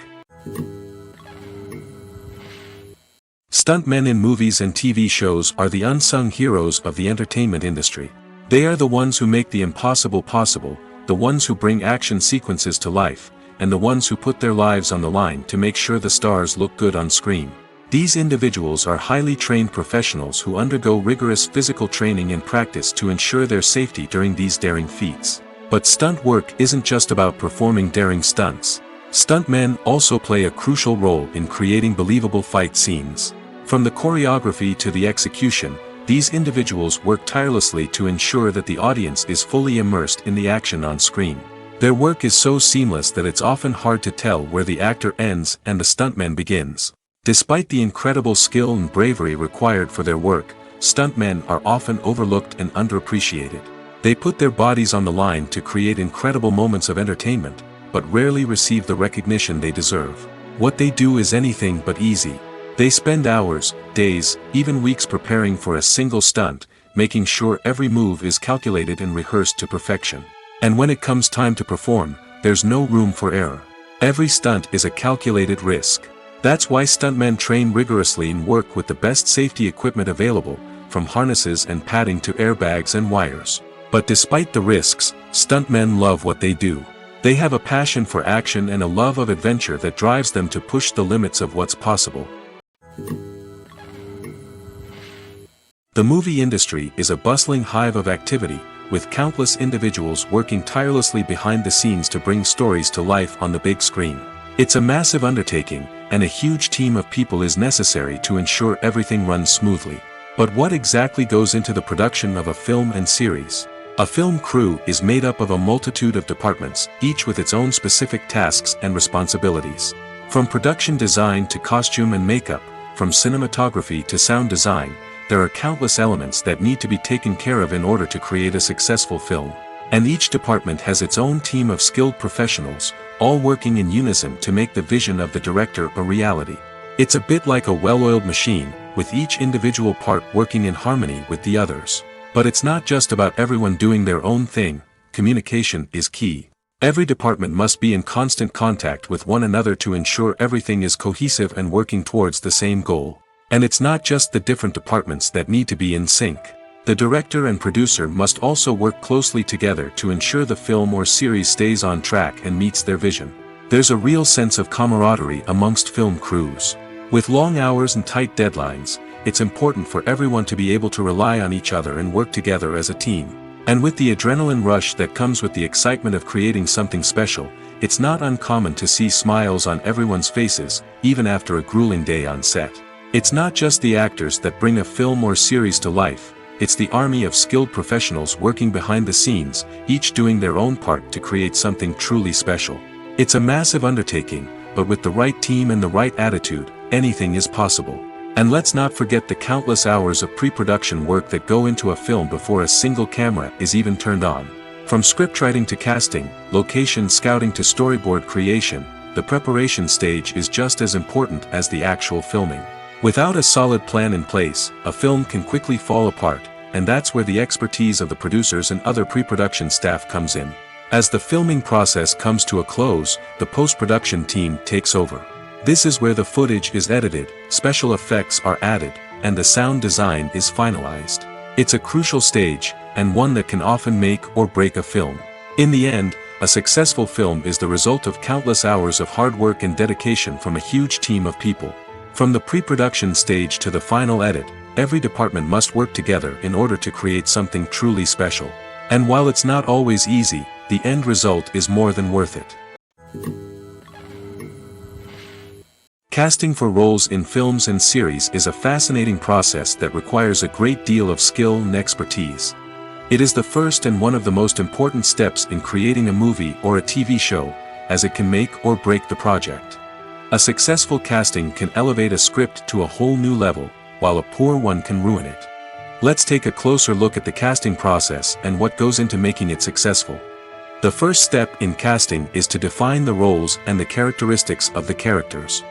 A: Stuntmen in movies and TV shows are the unsung heroes of the entertainment industry. They are the ones who make the impossible possible, the ones who bring action sequences to life, and the ones who put their lives on the line to make sure the stars look good on screen. These individuals are highly trained professionals who undergo rigorous physical training and practice to ensure their safety during these daring feats. But stunt work isn't just about performing daring stunts. Stuntmen also play a crucial role in creating believable fight scenes. From the choreography to the execution, these individuals work tirelessly to ensure that the audience is fully immersed in the action on screen. Their work is so seamless that it's often hard to tell where the actor ends and the stuntman begins. Despite the incredible skill and bravery required for their work, stuntmen are often overlooked and underappreciated. They put their bodies on the line to create incredible moments of entertainment, but rarely receive the recognition they deserve. What they do is anything but easy. They spend hours, days, even weeks preparing for a single stunt, making sure every move is calculated and rehearsed to perfection. And when it comes time to perform, there's no room for error. Every stunt is a calculated risk. That's why stuntmen train rigorously and work with the best safety equipment available, from harnesses and padding to airbags and wires. But despite the risks, stuntmen love what they do. They have a passion for action and a love of adventure that drives them to push the limits of what's possible. The movie industry is a bustling hive of activity, with countless individuals working tirelessly behind the scenes to bring stories to life on the big screen. It's a massive undertaking, and a huge team of people is necessary to ensure everything runs smoothly. But what exactly goes into the production of a film and series? A film crew is made up of a multitude of departments, each with its own specific tasks and responsibilities. From production design to costume and makeup, from cinematography to sound design, there are countless elements that need to be taken care of in order to create a successful film. And each department has its own team of skilled professionals, all working in unison to make the vision of the director a reality. It's a bit like a well-oiled machine, with each individual part working in harmony with the others. But it's not just about everyone doing their own thing. Communication is key. Every department must be in constant contact with one another to ensure everything is cohesive and working towards the same goal. And it's not just the different departments that need to be in sync. The director and producer must also work closely together to ensure the film or series stays on track and meets their vision. There's a real sense of camaraderie amongst film crews. With long hours and tight deadlines, it's important for everyone to be able to rely on each other and work together as a team. And with the adrenaline rush that comes with the excitement of creating something special, it's not uncommon to see smiles on everyone's faces, even after a grueling day on set. It's not just the actors that bring a film or series to life, it's the army of skilled professionals working behind the scenes, each doing their own part to create something truly special. It's a massive undertaking, but with the right team and the right attitude, anything is possible. And let's not forget the countless hours of pre-production work that go into a film before a single camera is even turned on. From scriptwriting to casting, location scouting to storyboard creation, the preparation stage is just as important as the actual filming. Without a solid plan in place, a film can quickly fall apart, and that's where the expertise of the producers and other pre-production staff comes in. As the filming process comes to a close, the post-production team takes over. This is where the footage is edited, special effects are added, and the sound design is finalized. It's a crucial stage, and one that can often make or break a film. In the end, a successful film is the result of countless hours of hard work and dedication from a huge team of people. From the pre-production stage to the final edit, every department must work together in order to create something truly special. And while it's not always easy, the end result is more than worth it. Casting for roles in films and series is a fascinating process that requires a great deal of skill and expertise. It is the first and one of the most important steps in creating a movie or a TV show, as it can make or break the project. A successful casting can elevate a script to a whole new level, while a poor one can ruin it. Let's take a closer look at the casting process and what goes into making it successful. The first step in casting is to define the roles and the characteristics of the characters.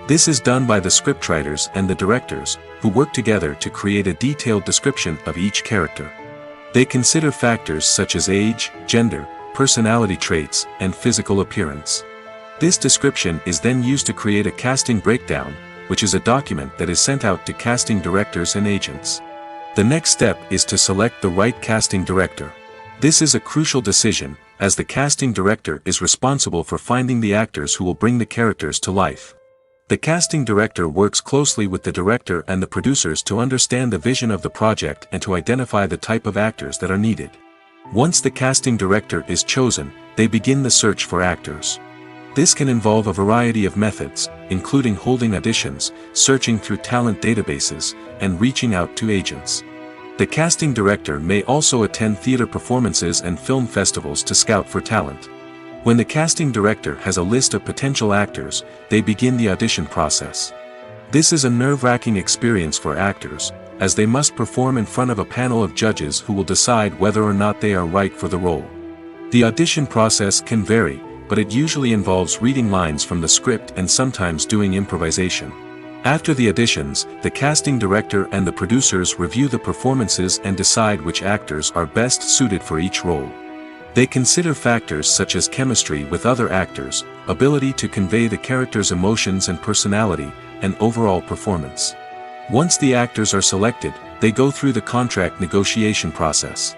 A: This is done by the scriptwriters and the directors, who work together to create a detailed description of each character. They consider factors such as age, gender, personality traits, and physical appearance. This description is then used to create a casting breakdown, which is a document that is sent out to casting directors and agents. The next step is to select the right casting director. This is a crucial decision, as the casting director is responsible for finding the actors who will bring the characters to life. The casting director works closely with the director and the producers to understand the vision of the project and to identify the type of actors that are needed. Once the casting director is chosen, they begin the search for actors. This can involve a variety of methods, including holding auditions, searching through talent databases, and reaching out to agents. The casting director may also attend theater performances and film festivals to scout for talent. When the casting director has a list of potential actors, they begin the audition process. This is a nerve-wracking experience for actors, as they must perform in front of a panel of judges who will decide whether or not they are right for the role. The audition process can vary, but it usually involves reading lines from the script and sometimes doing improvisation. After the auditions, the casting director and the producers review the performances and decide which actors are best suited for each role. They consider factors such as chemistry with other actors, ability to convey the character's emotions and personality, and overall performance. Once the actors are selected, they go through the contract negotiation process.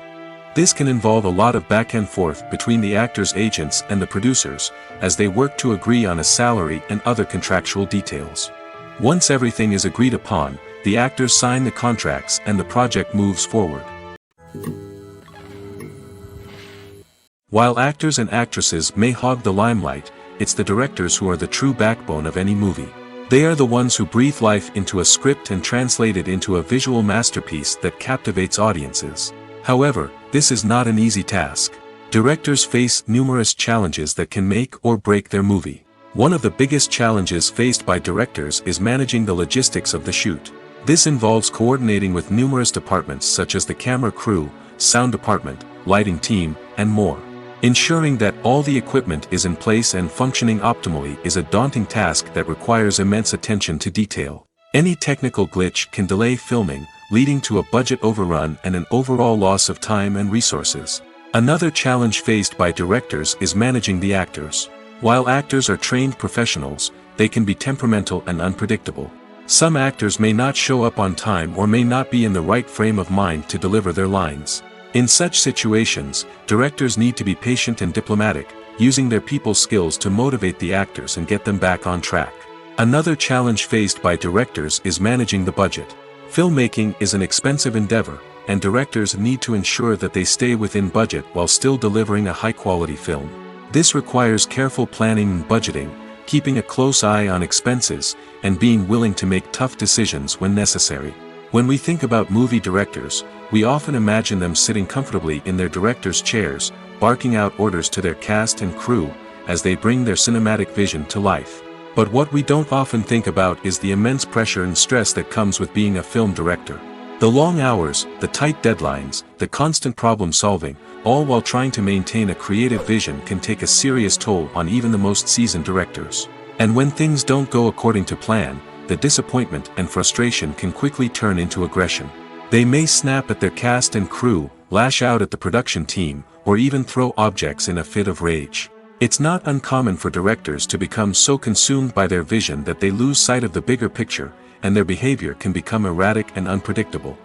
A: This can involve a lot of back and forth between the actors' agents and the producers, as they work to agree on a salary and other contractual details. Once everything is agreed upon, the actors sign the contracts and the project moves forward. While actors and actresses may hog the limelight, it's the directors who are the true backbone of any movie. They are the ones who breathe life into a script and translate it into a visual masterpiece that captivates audiences. However, this is not an easy task. Directors face numerous challenges that can make or break their movie. One of the biggest challenges faced by directors is managing the logistics of the shoot. This involves coordinating with numerous departments such as the camera crew, sound department, lighting team, and more. Ensuring that all the equipment is in place and functioning optimally is a daunting task that requires immense attention to detail. Any technical glitch can delay filming, leading to a budget overrun and an overall loss of time and resources. Another challenge faced by directors is managing the actors. While actors are trained professionals, they can be temperamental and unpredictable. Some actors may not show up on time or may not be in the right frame of mind to deliver their lines. In such situations, directors need to be patient and diplomatic, using their people skills to motivate the actors and get them back on track. Another challenge faced by directors is managing the budget. Filmmaking is an expensive endeavor, and directors need to ensure that they stay within budget while still delivering a high-quality film. This requires careful planning and budgeting, keeping a close eye on expenses, and being willing to make tough decisions when necessary. When we think about movie directors, we often imagine them sitting comfortably in their director's chairs, barking out orders to their cast and crew, as they bring their cinematic vision to life. But what we don't often think about is the immense pressure and stress that comes with being a film director. The long hours, the tight deadlines, the constant problem solving, all while trying to maintain a creative vision can take a serious toll on even the most seasoned directors. And when things don't go according to plan, the disappointment and frustration can quickly turn into aggression. They may snap at their cast and crew, lash out at the production team, or even throw objects in a fit of rage. It's not uncommon for directors to become so consumed by their vision that they lose sight of the bigger picture, and their behavior can become erratic and unpredictable.